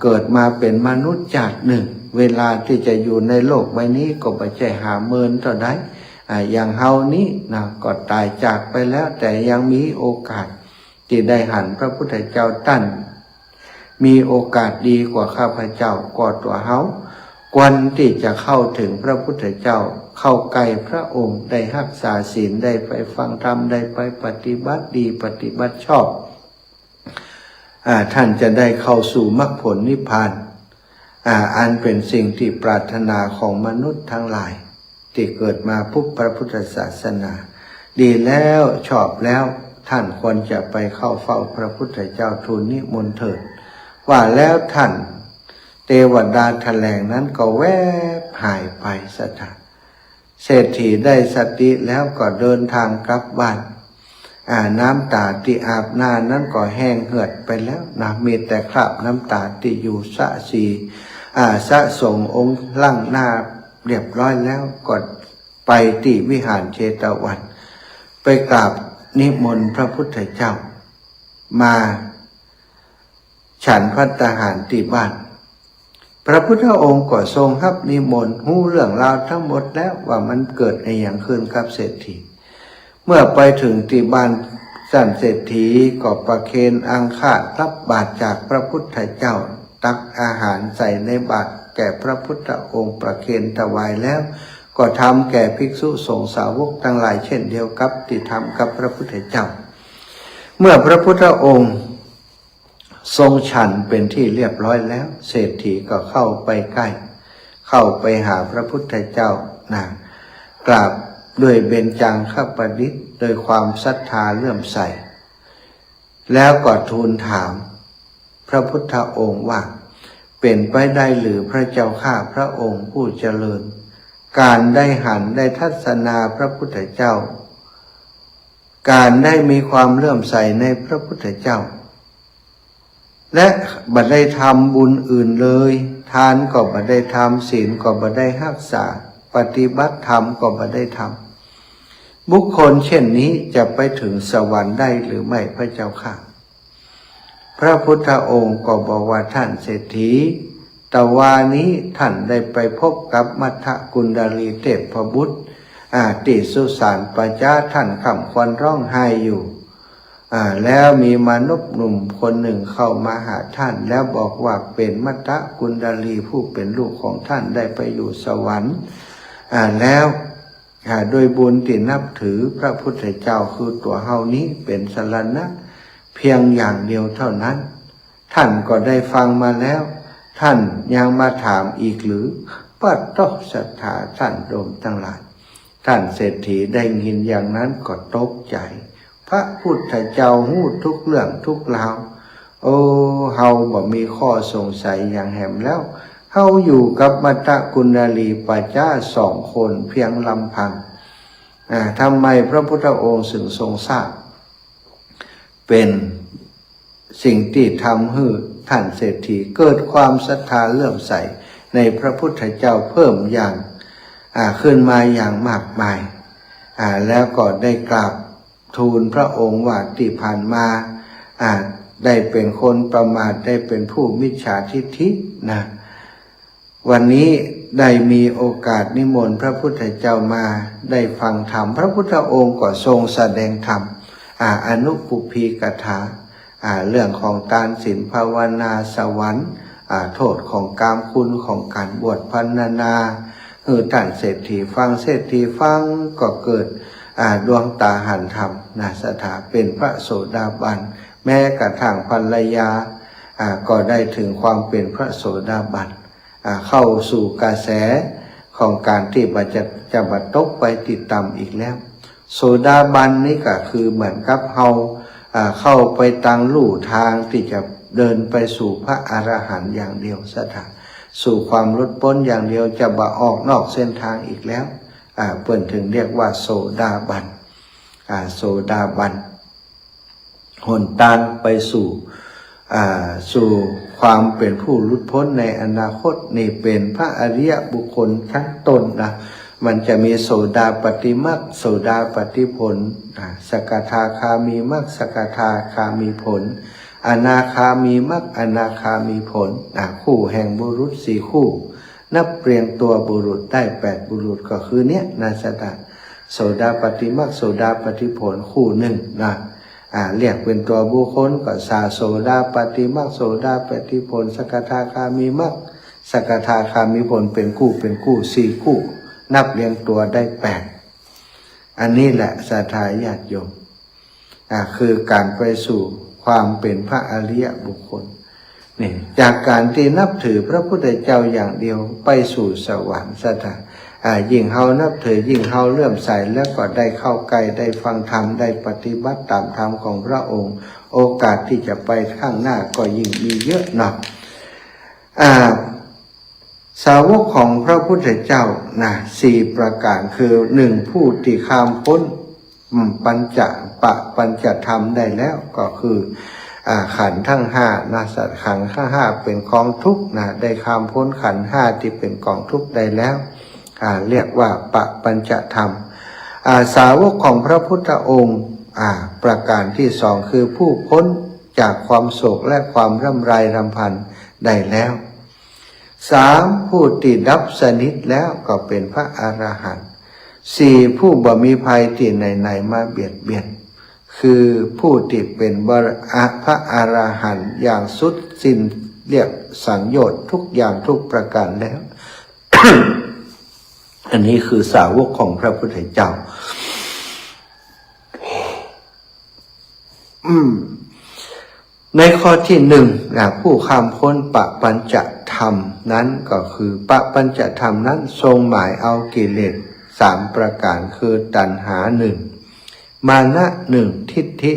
เกิดมาเป็นมนุษย์จากหนึ่งเวลาที่จะอยู่ในโลกใบนี้ก็ไม่ใช่หาเมินเท่าใดอย่างเฮานี้ก็ตายจากไปแล้วแต่ยังมีโอกาสที่ได้หันพระพุทธเจ้าตั้นมีโอกาสดีกว่าข้าพเจ้ากว่าตัวเฮาควรที่จะเข้าถึงพระพุทธเจ้าเข้าใกล้พระองค์ได้รักษาศีลได้ไปฟังธรรมได้ไปปฏิบัติดีปฏิบัติชอบท่านจะได้เข้าสู่มรรคผลนิพพานอันเป็นสิ่งที่ปรารถนาของมนุษย์ทั้งหลายที่เกิดมาพุทธพระพุทธศาสนาดีแล้วชอบแล้วท่านควรจะไปเข้าเฝ้าพระพุทธเจ้าทูลนิมนต์เถิดว่าแล้วท่านเทวดาแถลงนั้นก็แวบหายไปสถานเศรษฐีได้สติแล้วก็เดินทางกลับบ้านน้ำตาที่อาบหน้านั้นก็แห้งเหือดไปแล้วมีแต่คราบน้ำตาที่อยู่สะสมองค์ล่างหน้าเรียบร้อยแล้วก็ไปที่วิหารเชตวัน ไปกราบนิมนต์พระพุทธเจ้ามาฉันภัตตาหารที่บ้านพระพุทธองค์ก็ทรงรับนิมนต์รู้เรื่องราวทั้งหมดแล้วว่ามันเกิดอะไรอย่างขึ้นกับเศรษฐีเมื่อไปถึงที่บ้านท่านเศรษฐีก็ประเคนอังคาดรับบาตรจากพระพุทธเจ้า ตักอาหารใส่ในบาตรแก่พระพุทธองค์ประเคนถวายแล้วก็ทำแก่ภิกษุสงฆ์สาวกทั้งหลายเช่นเดียวกับที่ทำกับพระพุทธเจ้าเมื่อพระพุทธองค์ทรงฉันเป็นที่เรียบร้อยแล้วเศรษฐีก็เข้าไปใกล้เข้าไปหาพระพุทธเจ้ากราบด้วยเบญจางคประดิษฐ์โดยความศรัทธาเลื่อมใสแล้วก็ทูลถามพระพุทธองค์ว่าเป็นไปได้หรือพระเจ้าข้าพระองค์ผู้เจริญการได้หันได้ทัศนาพระพุทธเจ้าการได้มีความเลื่อมใสในพระพุทธเจ้าและบัดได้ทำบุญอื่นเลยทานก็บัดได้ทำศีลก็บัดได้รักษาปฏิบัติธรรมก็บัดได้ทำบุคคลเช่นนี้จะไปถึงสวรรค์ได้หรือไม่พระเจ้าค่ะพระพุทธองค์ก็บอกว่าท่านเศรษฐีตะวานี้ท่านได้ไปพบกับมัทธกุณฑลีเทพบุตรติสุสานปัจจาท่านค่ำครวญร้องไห้อยู่แล้วมีมนุษย์หนุ่มคนหนึ่งเข้ามาหาท่านแล้วบอกว่าเป็นมัทธกุณฑลีผู้เป็นลูกของท่านได้ไปอยู่สวรรค์แล้วโดยบุญที่นับถือพระพุทธเจ้าคือตัวเฮานี้เป็นสรณะเพียงอย่างเดียวเท่านั้นท่านก็ได้ฟังมาแล้วท่านยังมาถามอีกหรือปัตตศรัทธาท่านโยมทั้งหลายท่านเศรษฐีได้ยินอย่างนั้นก็ตกใจพระพุทธเจ้าฮู้ทุกเรื่องทุกราวโอ้เฮาบ่มีข้อสงสัยอย่างแหมแล้วเฮาอยู่กับมัทธกุณฑลีปัจจา2 คนเพียงลำพังทำไมพระพุทธองค์ถึงทรงทราบเป็นสิ่งที่ทำให้ท่านเศรษฐีเกิดความศรัทธาเลื่อมใสในพระพุทธเจ้าเพิ่มอย่างขึ้นมาอย่างมากมายแล้วก็ได้กราบทูลพระองค์ว่าที่ผ่านมาได้เป็นคนประมาทได้เป็นผู้มิจฉาทิฏฐินะวันนี้ได้มีโอกาสนิมนต์พระพุทธเจ้ามาได้ฟังธรรมพระพุทธองค์ก็ทรงแสดงธรรมอนุปุพีกถาเรื่องของการศีลภาวนาสวรรค์โทษของกามคุณของการบวชพรรณนาท่านเศรษฐีฟังเศรษฐีฟังก็เกิดดวงตาหันธรรมสถาเป็นพระโสดาบันแม้กระทั่งภรรยาก็ได้ถึงความเป็นพระโสดาบันเข้าสู่กระแสของการที่จะบัดตกไปติดตามอีกแล้วโสดาบันนี่ก็คือเหมือนกับเข้าไปตังลู่ทางที่จะเดินไปสู่พระอรหันต์อย่างเดียวสถานสู่ความหลุดพ้นอย่างเดียวจะบ่ออกนอกเส้นทางอีกแล้วเพิ่นถึงเรียกว่าโสดาบันโสดาบันหนทางไปสู่ความเป็นผู้หลุดพ้นในอนาคตนี่เป็นพระอริยบุคคลชั้นต้นนะมันจะมีโสดาปฏิมรรคโสดาปฏิผลสกทาคามีมรรคสกทาคามีผลอนาคามีมรรคอนาคามีผลคู่แห่งบุรุษ4 คู่นับเรียงตัวบุรุษได้8 บุรุษก็คือเนี้ยนะสตาโสดาปฏิมรรคโสดาปฏิผลคู่หนึ่งนะเรียกเป็นตัวบุคคลก็สาโสดาปฏิมรรคโสดาปฏิผลสกทาคามีมรรคสกทาคามีผลเป็นคู่4 คู่นับเรียงตัวได้8อันนี้แหละศรัทธาญาติโยมคือการไปสู่ความเป็นพระอริยบุคคลนี่จากการที่นับถือพระพุทธเจ้าอย่างเดียวไปสู่สวรรค์ศรัทธายิ่งเฮานับถือยิ่งเฮาเลื่อมใสแล้วก็ได้เข้าใกล้ได้ฟังธรรมได้ปฏิบัติตามธรรมของพระองค์โอกาสที่จะไปข้างหน้าก็ยิ่งมีเยอะหน่อยสาวกของพระพุทธเจ้า4 ประการคือ1ผู้ที่ข้ามพ้นปัญจธรรมได้แล้วก็คือขันธ์ทั้ง5สัตว์ขันธ์ทั้ง5เป็นกองทุกข์ได้ข้ามพ้นขันธ์5ที่เป็นกองทุกข์ได้แล้วเรียกว่าปัญจธรรมสาวกของพระพุทธองค์ประการที่ 2คือผู้พ้นจากความโศกและความร่ำไรรำพันได้แล้ว3ผู้ที่ดับสนิทแล้วก็เป็นพระอรหันต์4ผู้บ่มีภัยที่ไหนๆมาเบียดเบียนคือผู้ที่เป็นพระอรหันต์อย่างสุดสิ้นเรียก สังโยชน์ทุกอย่างทุกประการแล้ว อันนี้คือสาวกของพระพุทธเจ้าในข้อที่หนึ่งผู้ข้ามพ้นปะปัญจธรรมนั้นก็คือปะปัญจธรรมนั้นทรงหมายเอากิเลส3ประการคือตัณหา1มานะ1ทิฏฐิ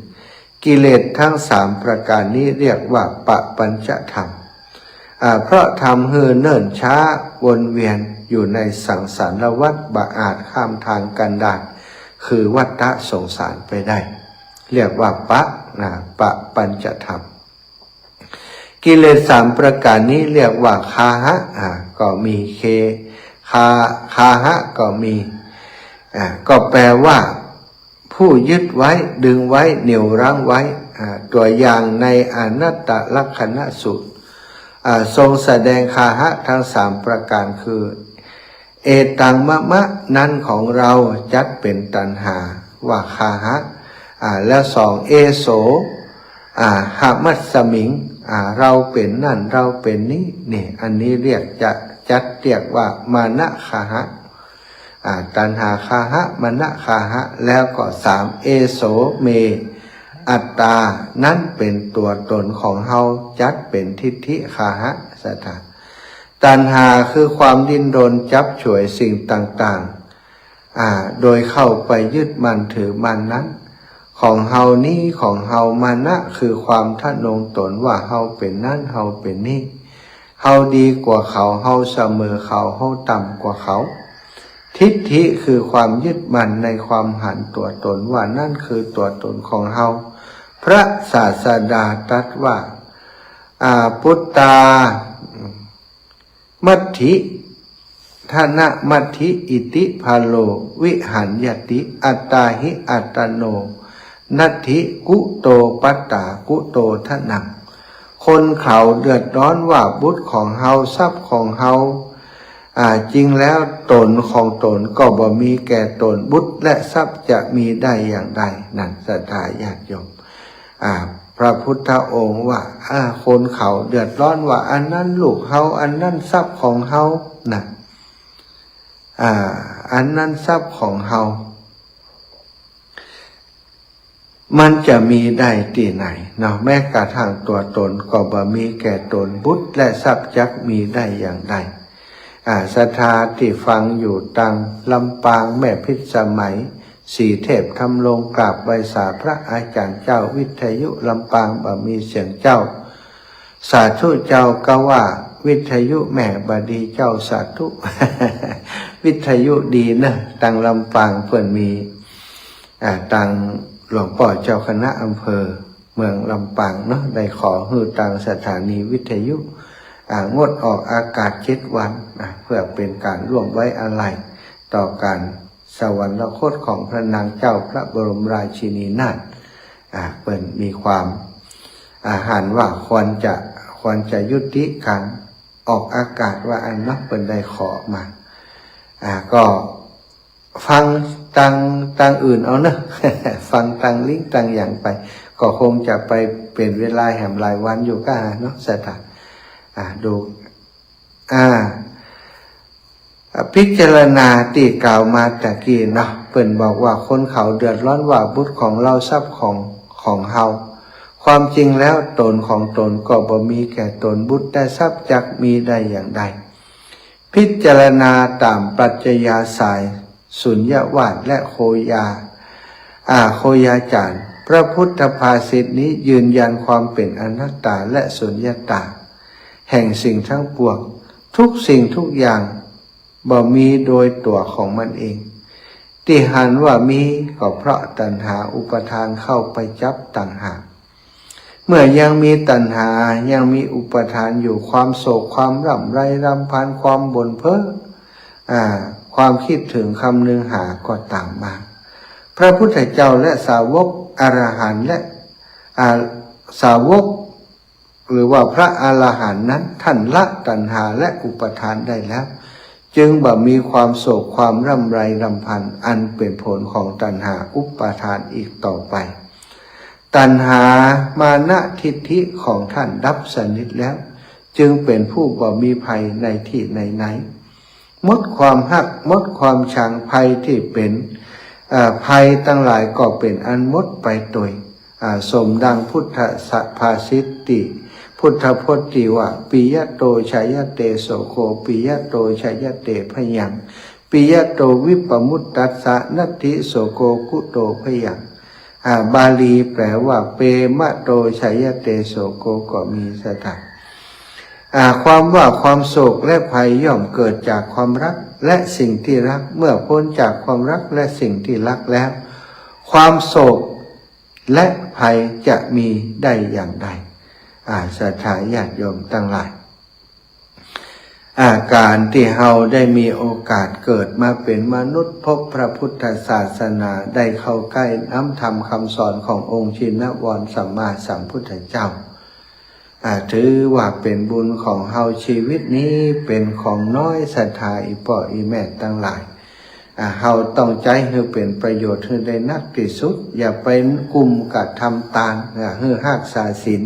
1กิเลสทั้ง3ประการนี้เรียกว่าปะปัญจธรรมเพราะทำให้เนิ่นช้าวนเวียนอยู่ในสังสารวัฏบ่อาจข้ามทางกันดารคือวัฏสงสารไปได้เรียกว่าปะปัญจธรรมกิเลส3ประการนี้เรียกว่าคาหะก็มีคาหะก็มีก็แปลว่าผู้ยึดไว้ดึงไว้เหนี่ยวรั้งไว้ตัวอย่างในอนัตตลักขณสูตรทรงแสดงคาหะทั้ง3ประการคือเอตังมะมะนั้นของเราจัดเป็นตัณหาว่าคาหะแล้ว2เอโสหามัสสมิงเราเป็นนั่นเราเป็นนี้นี่อันนี้เรียกจะจัดเรียกว่ามานะคาหะตัณหาคาหะมานะคาหะแล้วก็3เอโสเมอัตตานั้นเป็นตัวตนของเฮาจัดเป็นทิฏฐิคาหะสถานตัณหาคือความดิ้นรนจับฉวยสิ่งต่างๆโดยเข้าไปยึดมั่นถือมั่นนั้นของเฮานี้ของเฮามานะคือความทะนงตนว่าเฮาเป็นนั่นเฮาเป็นนี่เฮาดีกว่าเขาเฮาเสมอเขาเฮาต่ำกว่าเขาทิฏฐิคือความยึดมั่นในความหันตัวตนว่านั่นคือตัวตนของเฮาพระศาสดาตรัสว่าพุทธามัทธิธนะมัทธิอิติภาโลวิหันยติอัตตาหิอัตโนนัตถิกุโตปัตตากุโตทะนังคนเขาเดือดร้อนว่าบุตรของเฮาทรัพย์ของเฮาจริงแล้วตนของตนก็บ่มีแก่ตนบุตรและทรัพย์จะมีได้อย่างใดนั่นศรัทธาญาติโยมพระพุทธองค์ว่าคนเขาเดือดร้อนว่าอันนั้นลูกเฮาอันนั้นทรัพย์ของเฮานะอันนั้นทรัพย์ของเฮามันจะมีได้ที่ไหนเนาะแม้กระทั่งตัวตนก็บ่มีแก่ตนบุตรและทรัพย์จักมีได้อย่างใดศรัทธาที่ฟังอยู่ตังลำปางแม่พิษสมัยสี่เทพทำลงกราบไหว้สาพระอาจารย์เจ้าวิทยุลำปางบ่มีเสียงเจ้าสาธุเจ้าก็ว่าวิทยุแม่บดีเจ้าสาธุ วิทยุดีนะตังลำปางเพื่อนมีตังหลวงพ่อเจ้าคณะอำเภอเมืองลำปางเนาะได้ขอฮือตังสถานีวิทยุงดออกอากาศ7 วันเพื่อเป็นการร่วมไว้อาลัยต่อการสวรรคตของพระนางเจ้าพระบรมราชินีนาถเปิ่นมีความหันว่าควรจะยุติการออกอากาศว่าอันนักเปิ่นได้ขอมาก็ฟังตังอื่นเอาเนอะ ฟังตังลิงตังอย่างไปก็คงจะไปเป็นเวลาแห่งหลายวันอยู่ก็เนาะสถานดูพิจารณาที่กล่าวมาตะกี้เนาะเปิ่นบอกว่าคนเขาเดือดร้อนว่าบุตรของเราทรัพย์ของเฮาความจริงแล้วตนของตนก็บ่มีแก่ตนบุตรแต่ทรัพย์จักมีได้อย่างใดพิจารณาตามปรัชญาสายสุญญวาทและโคยาจารย์พระพุทธภาษิตนี้ยืนยันความเป็นอนัตตาและสุญญตาแห่งสิ่งทั้งปวงทุกสิ่งทุกอย่างบ่มีโดยตัวของมันเองที่หันว่ามีก็เพราะตัณหาอุปทานเข้าไปจับต่างหากเมื่อยังมีตัณหายังมีอุปทานอยู่ความโศกความร่ำไรรำพันความบ่นเพ้อความคิดถึงคำนึงหาก็ตามมาพระพุทธเจ้าและสาวกอรหันต์และสาวกหรือว่าพระอรหันต์นั้นท่านละตัณหาและอุปทานได้แล้วจึงบ่มีความโศกความร่ำไรรำพันอันเป็นผลของตัณหาอุปทานอีกต่อไปตัณหามานะทิฏฐิของท่านดับสนิทแล้ว จึงเป็นผู้บ่มีภัยในที่ไหนๆหมดความฮักหมดความชังภัยที่เป็นภัยตั้งหลายก็เป็นอันหมดไปโดยสมดังพุทธภาษิตติพุทธพจน์ที่ว่าปิยโตชัยเตโสโคปิยโตชัยเตพยังปิยโตวิปมุตตัสสะนัตถิโสโกกุโตพยังบาลีแปลว่าเปมะโตชัยเตโสโกก็มีสถานความว่าความโศกและภัยย่อมเกิดจากความรักและสิ่งที่รักเมื่อพ้นจากความรักและสิ่งที่รักแล้วความโศกและภัยจะมีได้อย่างใดศรัทธาญาติโยมทั้งหลายการที่เราได้มีโอกาสเกิดมาเป็นมนุษย์พบพระพุทธศาสนาได้เข้าใกล้น้ำธรรมคำสอนขององค์ชินวรสัมมาสัมพุทธเจ้าถือว่าเป็นบุญของเฮาชีวิตนี้เป็นของน้อยศรัทธาอีพ่ออีแม่ทั้งหลายเฮาต้องใจให้เป็นประโยชน์ให้ได้นักที่สุดอย่าไปกุมกับทำตามให้รักษาศีล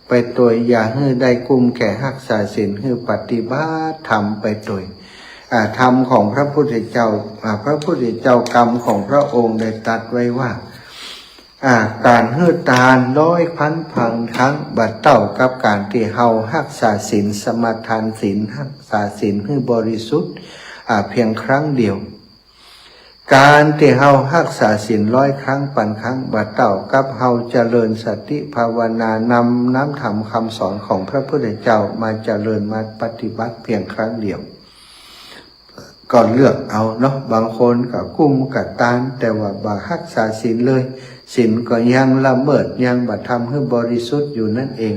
ไปตัวอย่าให้ได้กุมแก่รักษาศีลให้ปฏิบัติธรรมไปตัวธรรมของพระพุทธเจ้าพระพุทธเจ้ากรรมของพระองค์ได้ตรัสไว้ว่าการให้ทาน100,000 ครั้งบัดเท่ากับการที่เฮารักษาศีลสมาทานศีลรักษาศีลให้บริสุทธิ์เพียงครั้งเดียวการที่เฮารักษาศีล100 ครั้งพันครั้งบัดเท่ากับเฮาเจริญสติภาวนานำน้ำธรรมคำสอนของพระพุทธเจ้ามาเจริญมาปฏิบัติเพียงครั้งเดียวก็เลือกเอาเนาะบางคนก็กุ้มกับตานแต่ว่าบ่รักษาศีลเลยศีลก็ยังละเมิดยังบ่ทำให้บริสุทธิ์อยู่นั่นเอง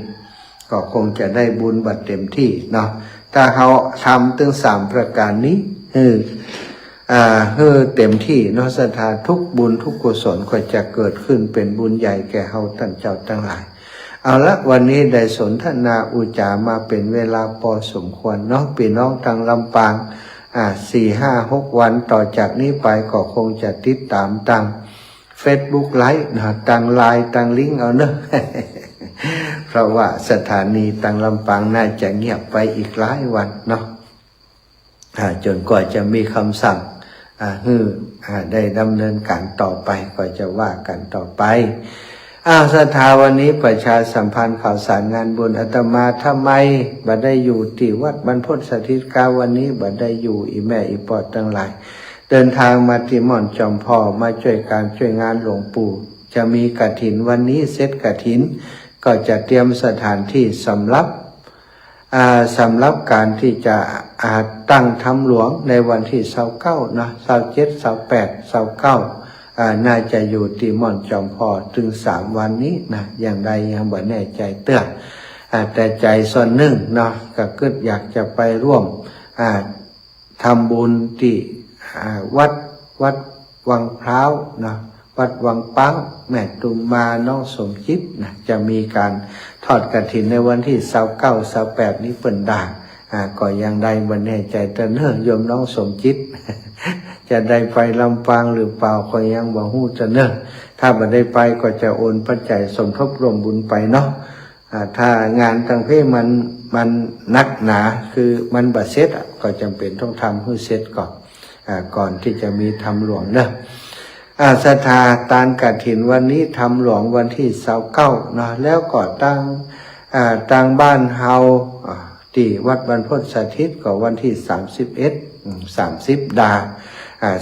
ก็คงจะได้บุญบัดเต็มที่เนาะถ้าเขาทำถึง3ประการนี้เต็มที่เนาะศรัทธาทุกบุญทุกกุศลก็จะเกิดขึ้นเป็นบุญใหญ่แก่เฮาท่านเจ้าทั้งหลายเอาละวันนี้ได้สนทนาอุจามาเป็นเวลาพอสมควรเนาะพี่น้องทางลำปาง4-5-6 วันต่อจากนี้ไปก็คงจะติดตามทาง Facebook ไลฟ์นะทางไลน์ทางลิงก์เอาเนอะ เพราะว่าสถานีทางลำปางน่าจะเงียบไปอีกหลายวันเนาะจนกว่าจะมีคำสั่งได้ดำเนินการต่อไปก็จะว่ากันต่อไปศรัทธาวันนี้ประชาสัมพันธ์ข่าวสารงานบุญอาตมาทำไมบัดได้อยู่ที่วัดบรรพตสถิตกาวันนี้บัดได้อยู่อีแม่อีปอดทั้งหลายเดินทางมาที่ม่อนจอมพ่อมาช่วยการช่วยงานหลวงปู่จะมีกฐินวันนี้เซตกฐินก็จะเตรียมสถานที่สำหรับการที่จะตั้งธรรมหลวงในวันที่29นะ27 28 29น่าจะอยู่ที่ม่อนจอมพอถึง3 วันนี้นะอย่างใดยังบ่แน่ใจเตื้อแต่ใจส่วนหนึ่งเนาะก็คิดอยากจะไปร่วมทำบุญที่วัดวังพร้าวนะวัดวังเป้าแม่ตุมมาน้องสมจิตนะจะมีการทอดกฐินในวันที่29 28นี้เปิ่นด่างก็ยังได้บ่แน่ใจแต่เนื่องโยมน้องสมจิต จะได้ไปลำปางหรือเปล่าก็ยังบ่ฮู้จะเนื่องถ้าบ่ได้ไปก็จะโอนปัจจัยสมทบรวมบุญไปเนาะถ้างานทางเพศมันนักหนาคือมันบ่เสร็จก็จำเป็นต้องทำให้เสร็จก่อนที่จะมีทำหลวงเนาะศรัทธาตานกฐินวันนี้ทำหลวงวันที่29เนาะแล้วก็ตั้งบ้านเฮาที่วัดบรรพตสถิตก็วันที่30 ดา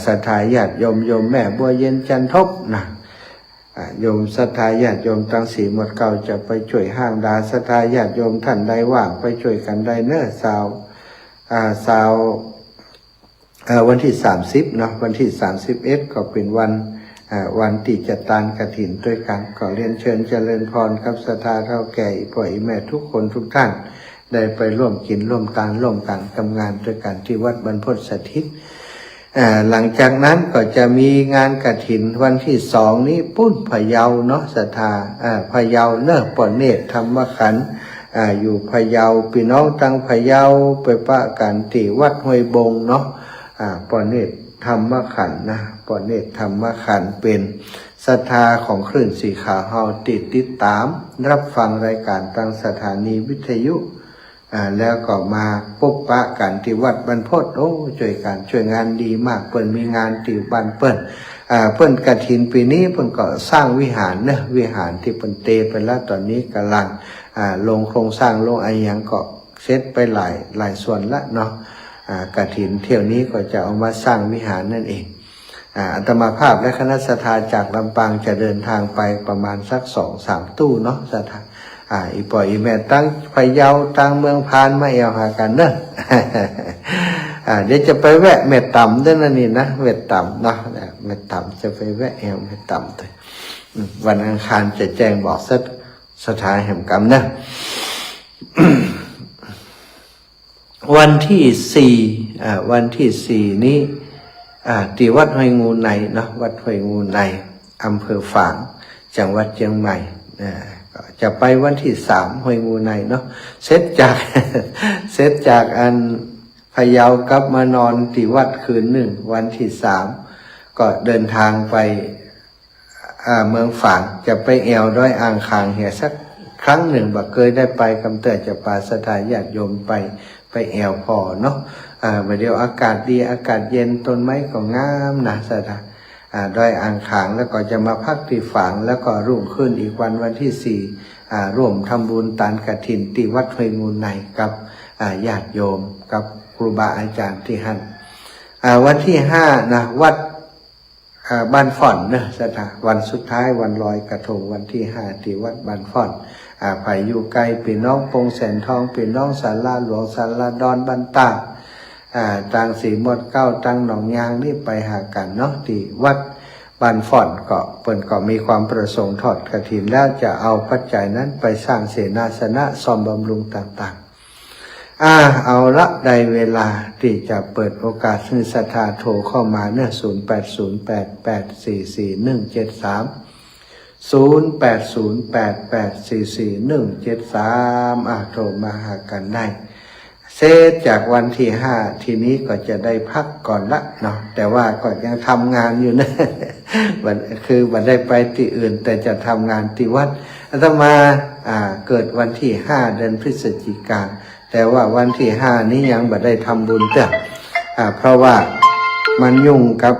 ศรัทธาญาติโยมแม่บัวเย็นจันทบนะโยมศรัทธาญาติโยมตั้งสีหมดเก่าจะไปช่วยห้างดาศรัทธาญาติโยมท่านใดว่างไปช่วยกันได้เนอะสาววันที่30เนาะวันที่31ก็เป็นวันที่จะตานกฐินด้วยกันก็เรียนเชิญเจริญพรกับศรัทธาเฒ่าแก่พ่อแม่ทุกคนทุกท่านได้ไปร่วมกินร่วมทานร่วมกันทำงานด้วยกันที่วัดบรรพตสถิตหลังจากนั้นก็จะมีงานกฐินวันที่2นี้ปุ้นพะเยาเนาะศรัทธาพะเยาเนอะปอเนตรธรรมขันธ์อยู่พะเยาพี่น้องตั้งพะเยาไปปะกันที่วัดห้วยบงเนาะปอเนตรธรรมขันธ์นะปอเนตรธรรมขันธ์เป็นศรัทธาของคลื่นสีขาวเฮาติดตามรับฟังรายการทางสถานีวิทยุ แล้วก็มาพบปะกันที่วัดบรรพตโอ้ช่วยกันช่วยงานดีมากเปิ้นมีงานที่บ้านเปิ้นเปิ้นกฐินปีนี้เปิ้นก็สร้างวิหารนะวิหารที่เปิ้นเตไปแล้วตอนนี้กำลังลงโครงสร้างลงอะไรอย่างก็เสร็จไปหลายส่วนละเนาะกฐินเที่ยวนี้ก็จะเอามาสร้างวิหารนั่นเองอาตมาภาพและคณะศรัทธาจากลำปางจะเดินทางไปประมาณสัก 2-3 ตู้เนาะศรัทธาอีปอยอีแม่ตั้งพะเยาตั้งเมืองพานมาเอวหากันเนอะ เดี๋ยวจะไปแวะเม็ดต่ำด้วยนะนี่นะเม็ดต่ำเนาะเม็ดต่ำจะไปแวะเอวเม็ดต่ำเลยวันอังคารจะแจ้งบอกสถานแห่งกรรมนะ วันที่สี่นี้ที่วัดห้วยงูในเนาะวัดห้วยงูในอำเภอฝางจังหวัดเชียงใหม่จะไปวันที่3ห้วยงูในเนาะเสร็จจากอันพะเยากลับมานอนที่วัดคืนหนึ่งวันที่3ก็เดินทางไปเมืองฝางจะไปแอวด้วยอ่างคางเหียสักครั้งหนึ่งบ่เคยได้ไปกำเติดจะปาสถานญาติโยมไปแอวพอเนาะเดี๋ยวอากาศดีอากาศเย็นต้นไม้ก็งามนะสถานด้วยอ่างขางแล้วก็จะมาพักที่ฝางแล้วก็รุ่งขึ้นอีกวันที่4ร่วมทำบุญตานกฐินที่วัดห้วยงูในกับญาติโยมกับครูบาอาจารย์ที่หั่นวันที่5นะวัดบ้านฝ่อนนะสถานวันสุดท้ายวันลอยกระทงวันที่5ที่วัดบ้านฝ่อนไปอยู่ไกลพี่น้องปงแสนทองพี่น้องศาลาหลวงศาลาดอนบ้านตาตังสีหมดเก้าตังหนองยางนี่ไปหากันเนาะที่วัดบ้านฝ่อนก็เปิ่นก็มีความประสงค์ทอดกฐินแล้วจะเอาปัจจัยนั้นไปสร้างเสนาสนะซ่อมบำรุงต่างๆเอาละได้เวลาที่จะเปิดโอกาสให้ศรัทธาโทรเข้ามาเนี่ย0808844173โทรมาหากันได้เสร็จจากวันที่5ทีนี้ก็จะได้พักก่อนละเนาะแต่ว่าก็ยังทำงานอยู่นะ วันได้ไปที่อื่นแต่จะทำงานที่วัดอาตมาเกิดวันที่5เดือนพฤศจิกายนแต่ว่าวันที่5นี้ยังบ่ได้ทำบุญเด้อเพราะว่ามันยุ่งกับ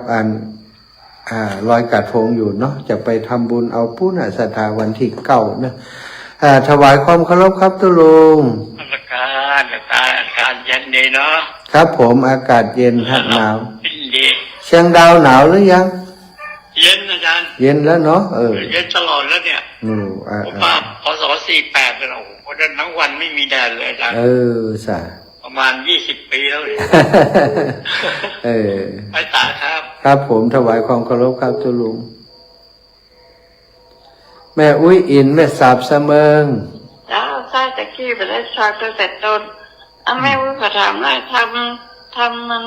ลอยกระทงอยู่เนาะจะไปทำบุญเอาปุณศรัทธาวันที่9นะถวายความเคารพครับทุลุงอากาศเย็นดีเนาะครับผมอากาศเย็นฮะหนาวดีเชียงดาวหนาวหรือยังเย็นอาจารย์เย็นแล้วเนาะเย็นตลอดแล้วเนี่ยผมมาพศ48แล้วโอ้โหทั้งวันไม่มีแดดเลยอาจารย์สาประมาณ20 ปีแล้วเลยไปตาครับผมถวายความเคารพครับทุลุงแม่อุ้ยอินแม่สาบเสมิงใช่ตะกี้ไปได้ชาตั้งแต่ต้นแม่อุ้ยก็ถามว่าทำมัน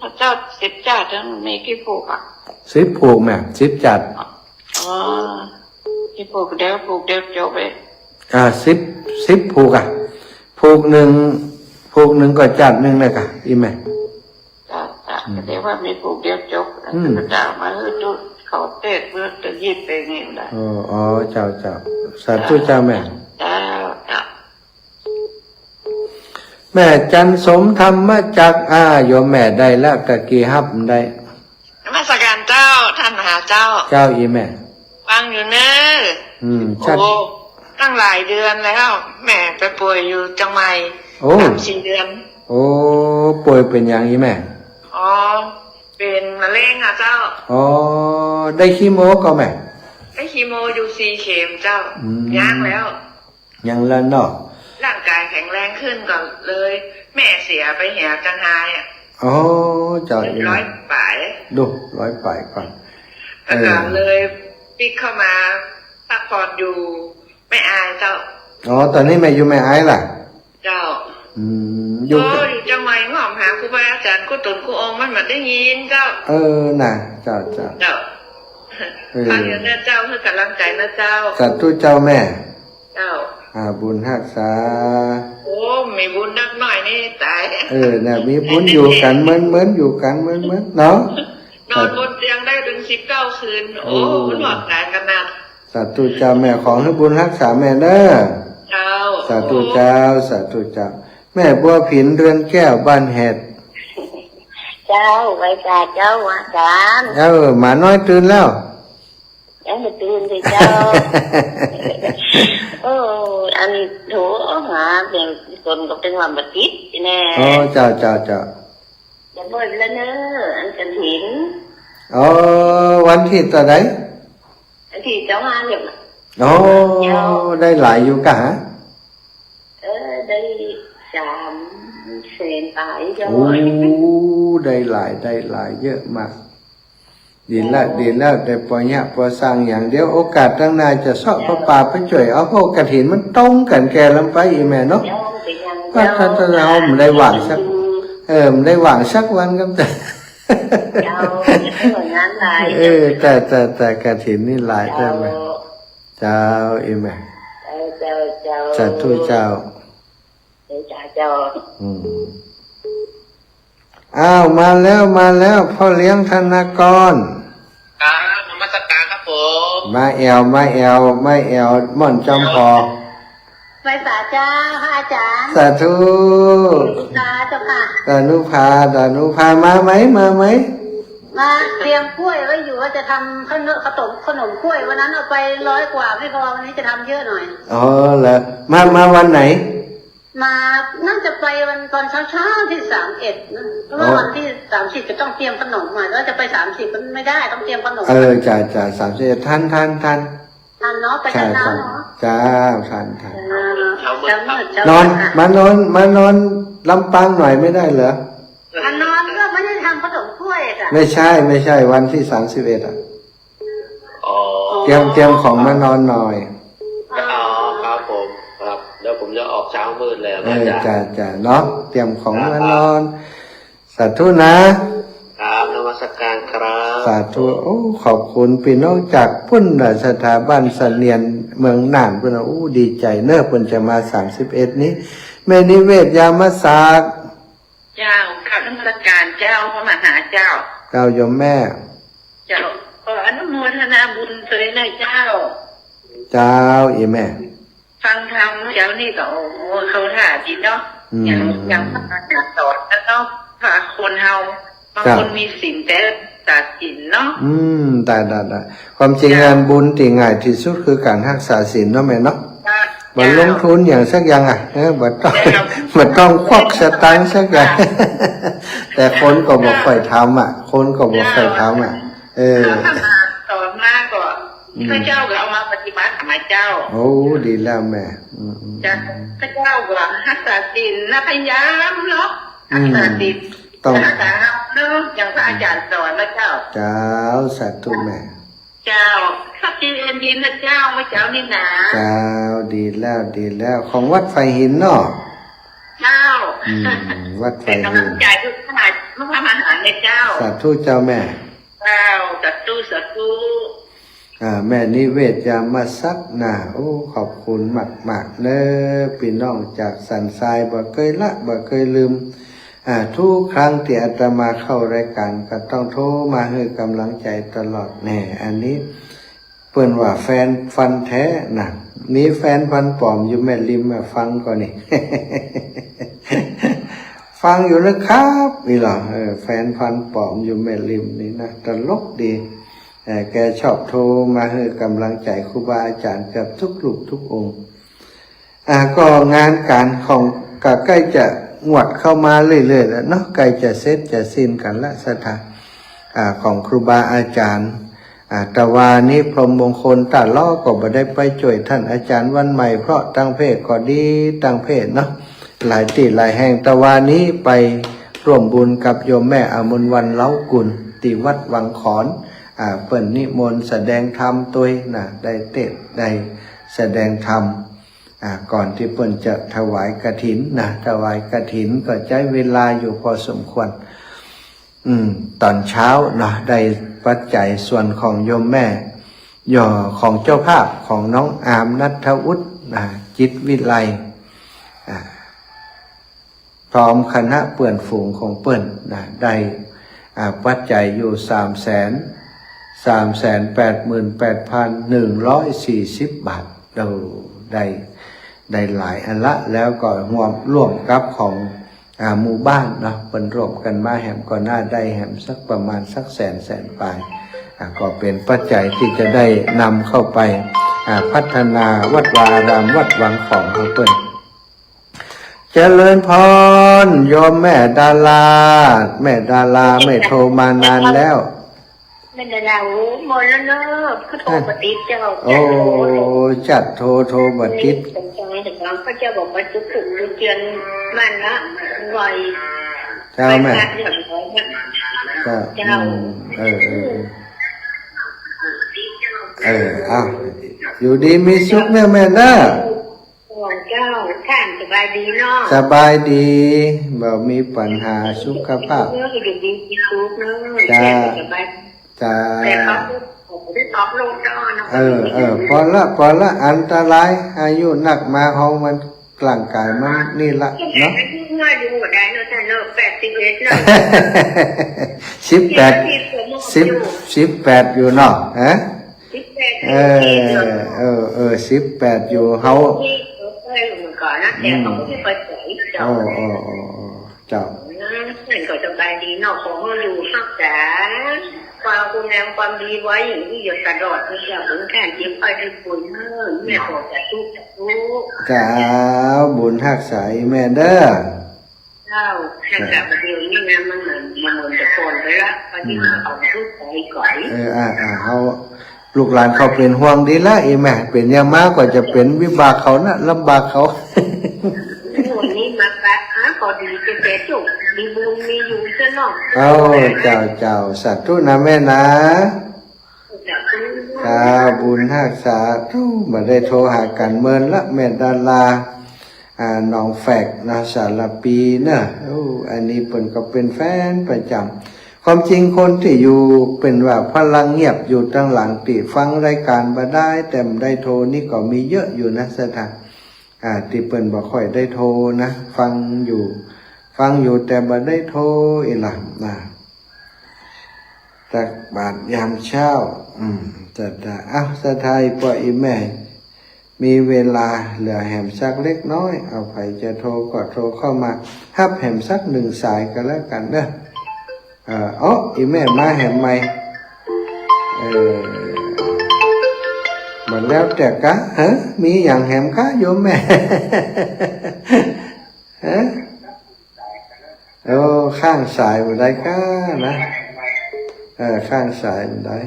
พระเจ้า10 จัดแล้วมีกี่ผูก10 ผูกแม่10 จัดกี่ผูกเดี๋ยวจบไป10 ผูกผูกหนึ่งก็จัดหนึ่งเลยค่ะอีแม่เดี๋ยวว่ามีผูกเดียวจบพระเจ้ามาจุดเขาเทศเพื่อจะยิบไปนี่แหละเจ้าสาธุเจ้าแม่แม่จันสมธรรมจักโยมแม่ได้แล้วตะกี้ฮับได้นมัสการเจ้าท่านมหาเจ้าอีแม่ฟังอยู่เนอะโอ้ตั้งหลายเดือนแล้วแม่ไปป่วยอยู่จังไม่3-4 เดือนป่วยเป็นอย่างอีแม่เป็นมะเร็งเจ้าได้คีโมก็แม่ได้คีโมอยู่4 เข็มเจ้ายังแล้วเนาะร่างกายแข็งแรงขึ้นก่อนเลยแม่เสียไปเหี่ยจังหายเจ้า100 ป่ายดู100 ป่ายก่อนก็เลยปิกเข้ามาพักผ่อนอยู่ไม่อายเจ้าตอนนี้แม่อยู่ไม่อายล่ะเจ้าอยู่จังไงหอมหาครูบาอาจารย์ครูตุนครูองมันได้ยินเจ้าน่ะเจ้าฟังอย่างนี้เจ้าให้กำลังใจนะเจ้าสาธุเจ้าแม่เจ้าบุญรักษามีบุญนักหน่อยนี่ตายน่ะมีบุญอยู่กันเหมือนอยู่กันเหมือนเนาะนอนบนเตียงได้ถึง19 คืนมันหลอดแตกกันนะสาธุเจ้าแม่ขอให้บุญรักษาแม่เด้อเจ้าสาธุเจ้าแ ม่บัวผินเรือนแก้วบ้านแหด เจ้าไว้จ่าเจ้าอาจารย์ หมาน้อยตื่นแล้ว ยังไม่ตื่นเลยเจ้า โอ้อันโถหาเป็นคนก็เป็นวันบัติดแน่ อ๋อเจ้าจะบ่นแล้วเนอะอันกันหิน อ๋อวันที่ต่อไหน อันที่เจ้ามาเนี่ย อ๋อได้หลายอยู่กะฮะ ได้3 เซนไปเจ้า โอ้ได้หลายเยอะมากดีแล้วแต่ปอยะปอสร้างอย่างเดียวโอกาสตั้งหน้าจะเสาะพระป่าไปช่วยเอาพวกกฐินมันตรงกันแกลำไปอีแม่เนาะก็ถ้าเราไม่ได้หวังสักไม่ได้หวังสักวันก็แต่แต่กฐินนี่หลายใช่ไหมเจ้าอีแม่สาธุเจ้าอ้าวมาแล้วพ่อเลี้ยงธนากรครับนมัสการครับผมมาแอวม่อนจอมพอไปสาเจ้าพระอาจารย์สาธุสาธุค่ะดานุภามาไหมมาเตรียมกล้วยไว้อยู่ว่าจะทำขนมกล้วยวันนั้นเอาไป100 กว่าไม่พอวันนี้จะทำเยอะหน่อยอ๋อเหรอมาวันไหนมาน่าจะไปวันตอนเช้าที่31นะเพราะว่าวันที่30จะต้องเตรียมขนมมาแล้วจะไป30มันไม่ได้ต้องเตรียมขนมจ่า30ทันเนาะไปกันเนาะจ้าทันนอนมานอนลำปางหน่อยไม่ได้เหรออันนอนก็ไม่ได้ทำขนมกล้วยอ่ะไม่ใช่วันที่31อ่ะเตรียมของมานอนหน่อยครับผมครับแล้วผมจะออกเช้ามืดเลยจ้าเนาะเตรียมของมานอนสาธุนะครับนมัสการครับสาธุโอ้ขอบคุณพี่น้องจากพุ่นสถาบันเสนียนเมืองน่านพุ่นโอ้ดีใจเนอะพุ่นจะมา31นี้แม่นิเวศยามศาสตร์เจ้าข้านมัสการเจ้าพระมหาเจ้าโยมแม่เจ้าขออนุโมทนาบุญเลยนะเจ้าอีแม่ฟังธรรมเจ้านี่ก็โอ้เขาท่าดีเนาะอย่างพระอาจารย์สอนแล้วเนาะพาคนเฮาบางคนมีศีลแต่ตัดศีลเนาะได้ความจริงงานบุญที่ง่ายที่สุดคือการรักษาศีลเนาะแม่เนาะบ่ลงทุนอย่างสักอย่างบ่ต้องควักสตางค์สักอย่างแต่คนก็บ่ค่อยทำคนก็บ่ค่อยทำสอนมากก็พระเจ้าก็เอามาปฏิบัติธรรมเจ้าโอ้ดีแล้วแม่จ้ะพระเจ้าก็รักษาศีลนะพยายามเนาะรักษาศีลต้องรักษาเนาะอย่างพระอาจารย์สอนนะเจ้าสาธุแม่เจ้าสักทีดีนะเจ้าไม่เจ้านี่นะดีแล้วของวัดไฟหินเนาะเจ้าวัดไฟหินกำลังใจทุกท่านพระมหาในเจ้าสาธุเจ้าแม่สาธุแม่นิเวศยามศักดิ์นะโอ้ขอบคุณมากเด้อพี่น้องจากสันทรายบ่เคยละบ่เคยลืมทุกครั้งที่อาตมาเข้ารายการก็ต้องโทรมาให้กำลังใจตลอดแน่อันนี้เปิ้นว่าแฟนฟันแท้นะมีแฟนฟันปลอมอยู่แม่ริมมาฟังก่อนนี่ ฟังอยู่นะครับนี่หรอแฟนฟันปลอมอยู่แม่ริมนี่นะตลกดีแกชอบโทรมาให้กำลังใจครูบาอาจารย์กับทุกรูปทุกองค์ก็งานการของก็ใกล้จะงวดเข้ามาเรื่อยๆแล้วเนาะใกล้จะเสร็จจะสิ้นกันละสถานของครูบาอาจารย์แต่ว่านี้พรหมมงคลตาล้อก็บ่ได้ไปช่วยท่านอาจารย์วันใหม่เพราะตั้งเพศก็ดีตั้งเพศเนาะหลายที่หลายแห่งแต่ว่านี้ไปร่วมบุญกับโยมแม่อมรวรรณเล้ากุลที่วัดวังขอนเปิ่นนิมนต์แสดงธรรมตัวนะได้เทศได้แสดงธรรมก่อนที่เปิ่นจะถวายกฐินนะถวายกฐินก็ใช้เวลาอยู่พอสมควรตอนเช้านะได้ปัจจัยส่วนของโยมแม่ของเจ้าภาพของน้องอามนัทวุฒิจิตวิไลพร้อมคณะเปื่อนฝูงของเปิ่นนะได้ปัจจัยอยู่388,140 บาทเราได้ ได้หลายอันละแล้วก็ร่วมกับของหมู่บ้านเนาะเป็นร่วมกันมาแหมก็น่าได้แหมสักประมาณสักแสนปลายก็เป็นปัจจัยที่จะได้นำเข้าไปพัฒนาวัดวาอารามวัดวังของเขาเปิ้นเจริญพรโยมแม่ดาราไม่โทรมานานแล้วไม่ได้แล้วหมดแล้วเนอะเขาโทรมาติดเจ้าโอ้จัดโทรมาติดสนใจถึงเราก็จะบอกว่าจุกถึงเดือนมันละไวเจ้าแม่ก็อ้าวอยู่ดีมีสุขเนี่ยแม่เด้อเจ้าท่านสบายดีเนาะสบายดีบ่มีปัญหาสุขภาพอยู่ดีมีสุขเนาะจ้าแต่เขาได้ตอบลงจ้าเนาะพอละอันตรายอายุหนักมาของมันร่างกายมันนี่ละเนาะเมื่ออยู่ได้เนาะแต่เนาะ81เนาะ18อยู่เนาะฮะ18อยู่เฮาก่อนนะแต่เขาไม่เปิดเผยเจ้าเจ้าเห็นก็สบายดีเนาะของเราอยู่รักษาความคุณงามความดีไว้อย่างที่อยู่ตลอดนี่เจ้าบุญแค่เจ็บไปด้วยบุญแม่ขอจะทุกจ้าบุญรักษาแม่เด้อเจ้าแค่กับเดียวนี่นะมันเหมือนจะโกนไปละพอดีเอาทุกข์ไปก่อนเฮาลูกหลานเขาเป็นห่วงดีละแม่เป็นยังมากกว่าจะเป็นวิบากเขานะลำบากเขาวันนี้มาตัดพอดีเป็นแต่จุกมีบุญมีอยู่ซะเนาะเจ้าสาธุนะแม่นะบุญรักษาทุมาได้โทรหากันเมินละแม่ดาราน้องแฝกนะสารปีนะอันนี้เปิ่นก็เป็นแฟนประจำความจริงคนที่อยู่เป็นว่าพลังเงียบอยู่ตั้งหลังติฟังรายการมาได้แต่ได้โทรนี่ก็มีเยอะอยู่นะสถานที่เปิ่นบ่ค่อยได้โทรนะฟังอยู่แต่บ่ได้โทรอีหล่ะนะตักบาตรยามเช้าจะสะทายปล่อยแม่มีเวลาเหลือแหมสักเล็กน้อยเอาไปจะโทรก็โทรเข้ามาฮับแหมสัก1 สายก็แล้วกันเด้ออีแม่มาแหมใหม่มันแล้วแต่กะมีอย่างแหมกะโยมแม่ข้างสายมันได้กะนะข้างสายมันได้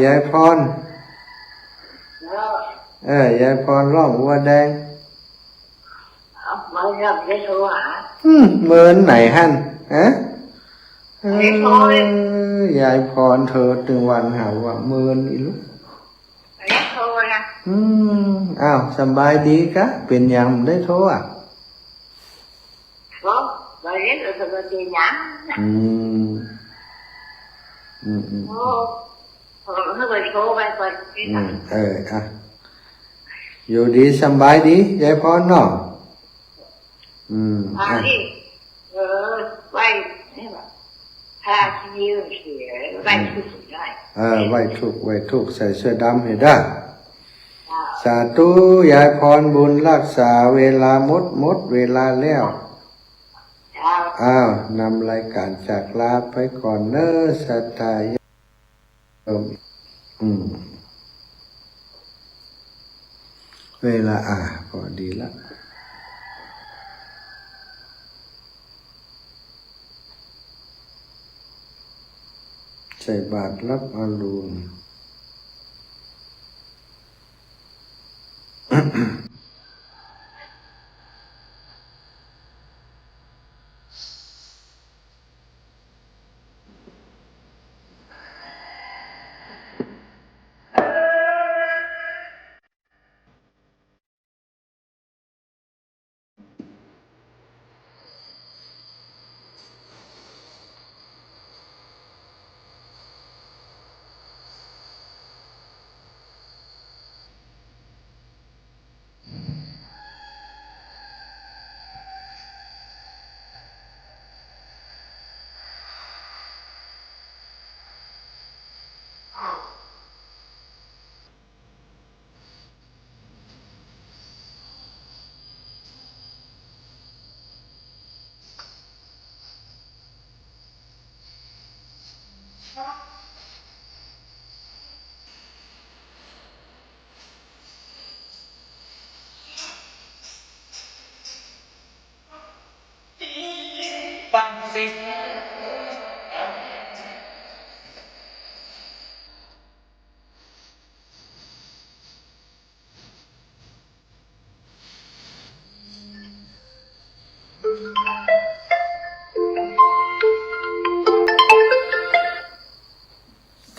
ยายพรยายพรร้องวัวแดงมาเริ่มได้โทรหาเมินไหนฮั่นยายพรเธอถึงวันหาว่าเมินอีลูกโทรนะสบายดีกะเป็นยังได้โทรrồi đến rồi rồi về nhà nó về cô bay vềอยู่ดีสบายดียายพรเนาะđi bayพาชิวเสียbayทุกได้ไว้ทุกใส่เสื้อดำให้ได้สาธุยายพรบุญรักษาเวลาหมดเวลาแล้วนำรายการจากลาไปก่อนเน้อสัตยาเวลาพอดีละใส่บาตรรับอรุณ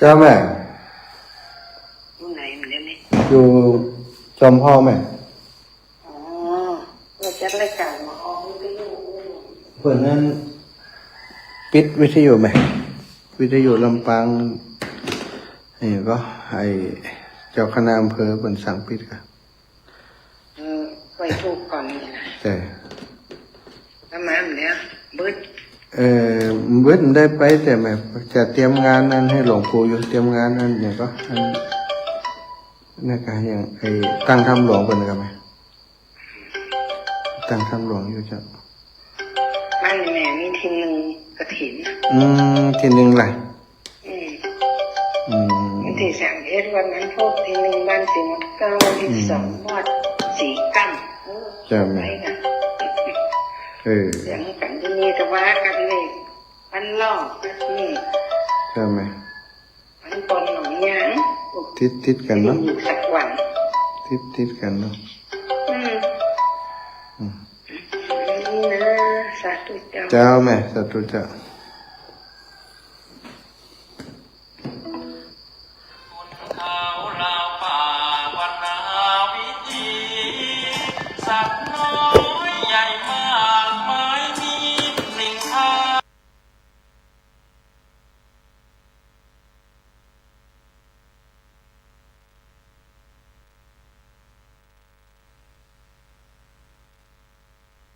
เจ้าแม่ อยู่ไหนเหมือนเดิมนี่ อยู่จอมพ่อแม่ อ๋อเราจัดรายการมาออกวิทยุ เพื่อนนั้นปิดวิทยุไหมวิทยุลำปางนี่ก็ให้เจ้าคณะอำเภอเป็นสั่งปิดค่ะ ไว้ถูกก่อนนี่นะ แต่ ประมาณเนี้ยบึ้ด เบิดได้ไปแต่แม่จะเตรียมงานนั้นให้หลวงปู่อยู่เตรียมงานนั้นเนี่ยก็อันนี่ก็อย่างไอ้ตั้งทำหลวงเป็นกันไหมตั้งทำหลวงอยู่จ้ะ บ้านแม่มีทีหนึ่งกระถิ่น ทีหนึ่งไร วันที่31วันนั้นพูดทีหนึ่งบ้านสีมดเก้าวันที่2วัดสีกั้มไปนะ เสียงกันที่นี่แต่ว่ากันเลยมันล่อกนี่ ใช่ไหม มันปนหนองยาง ติดกันเนาะ อยู่สักวัน ติดกันเนาะ นี่นะสาธุเจ้า เจ้าแม่สาธุเจ้า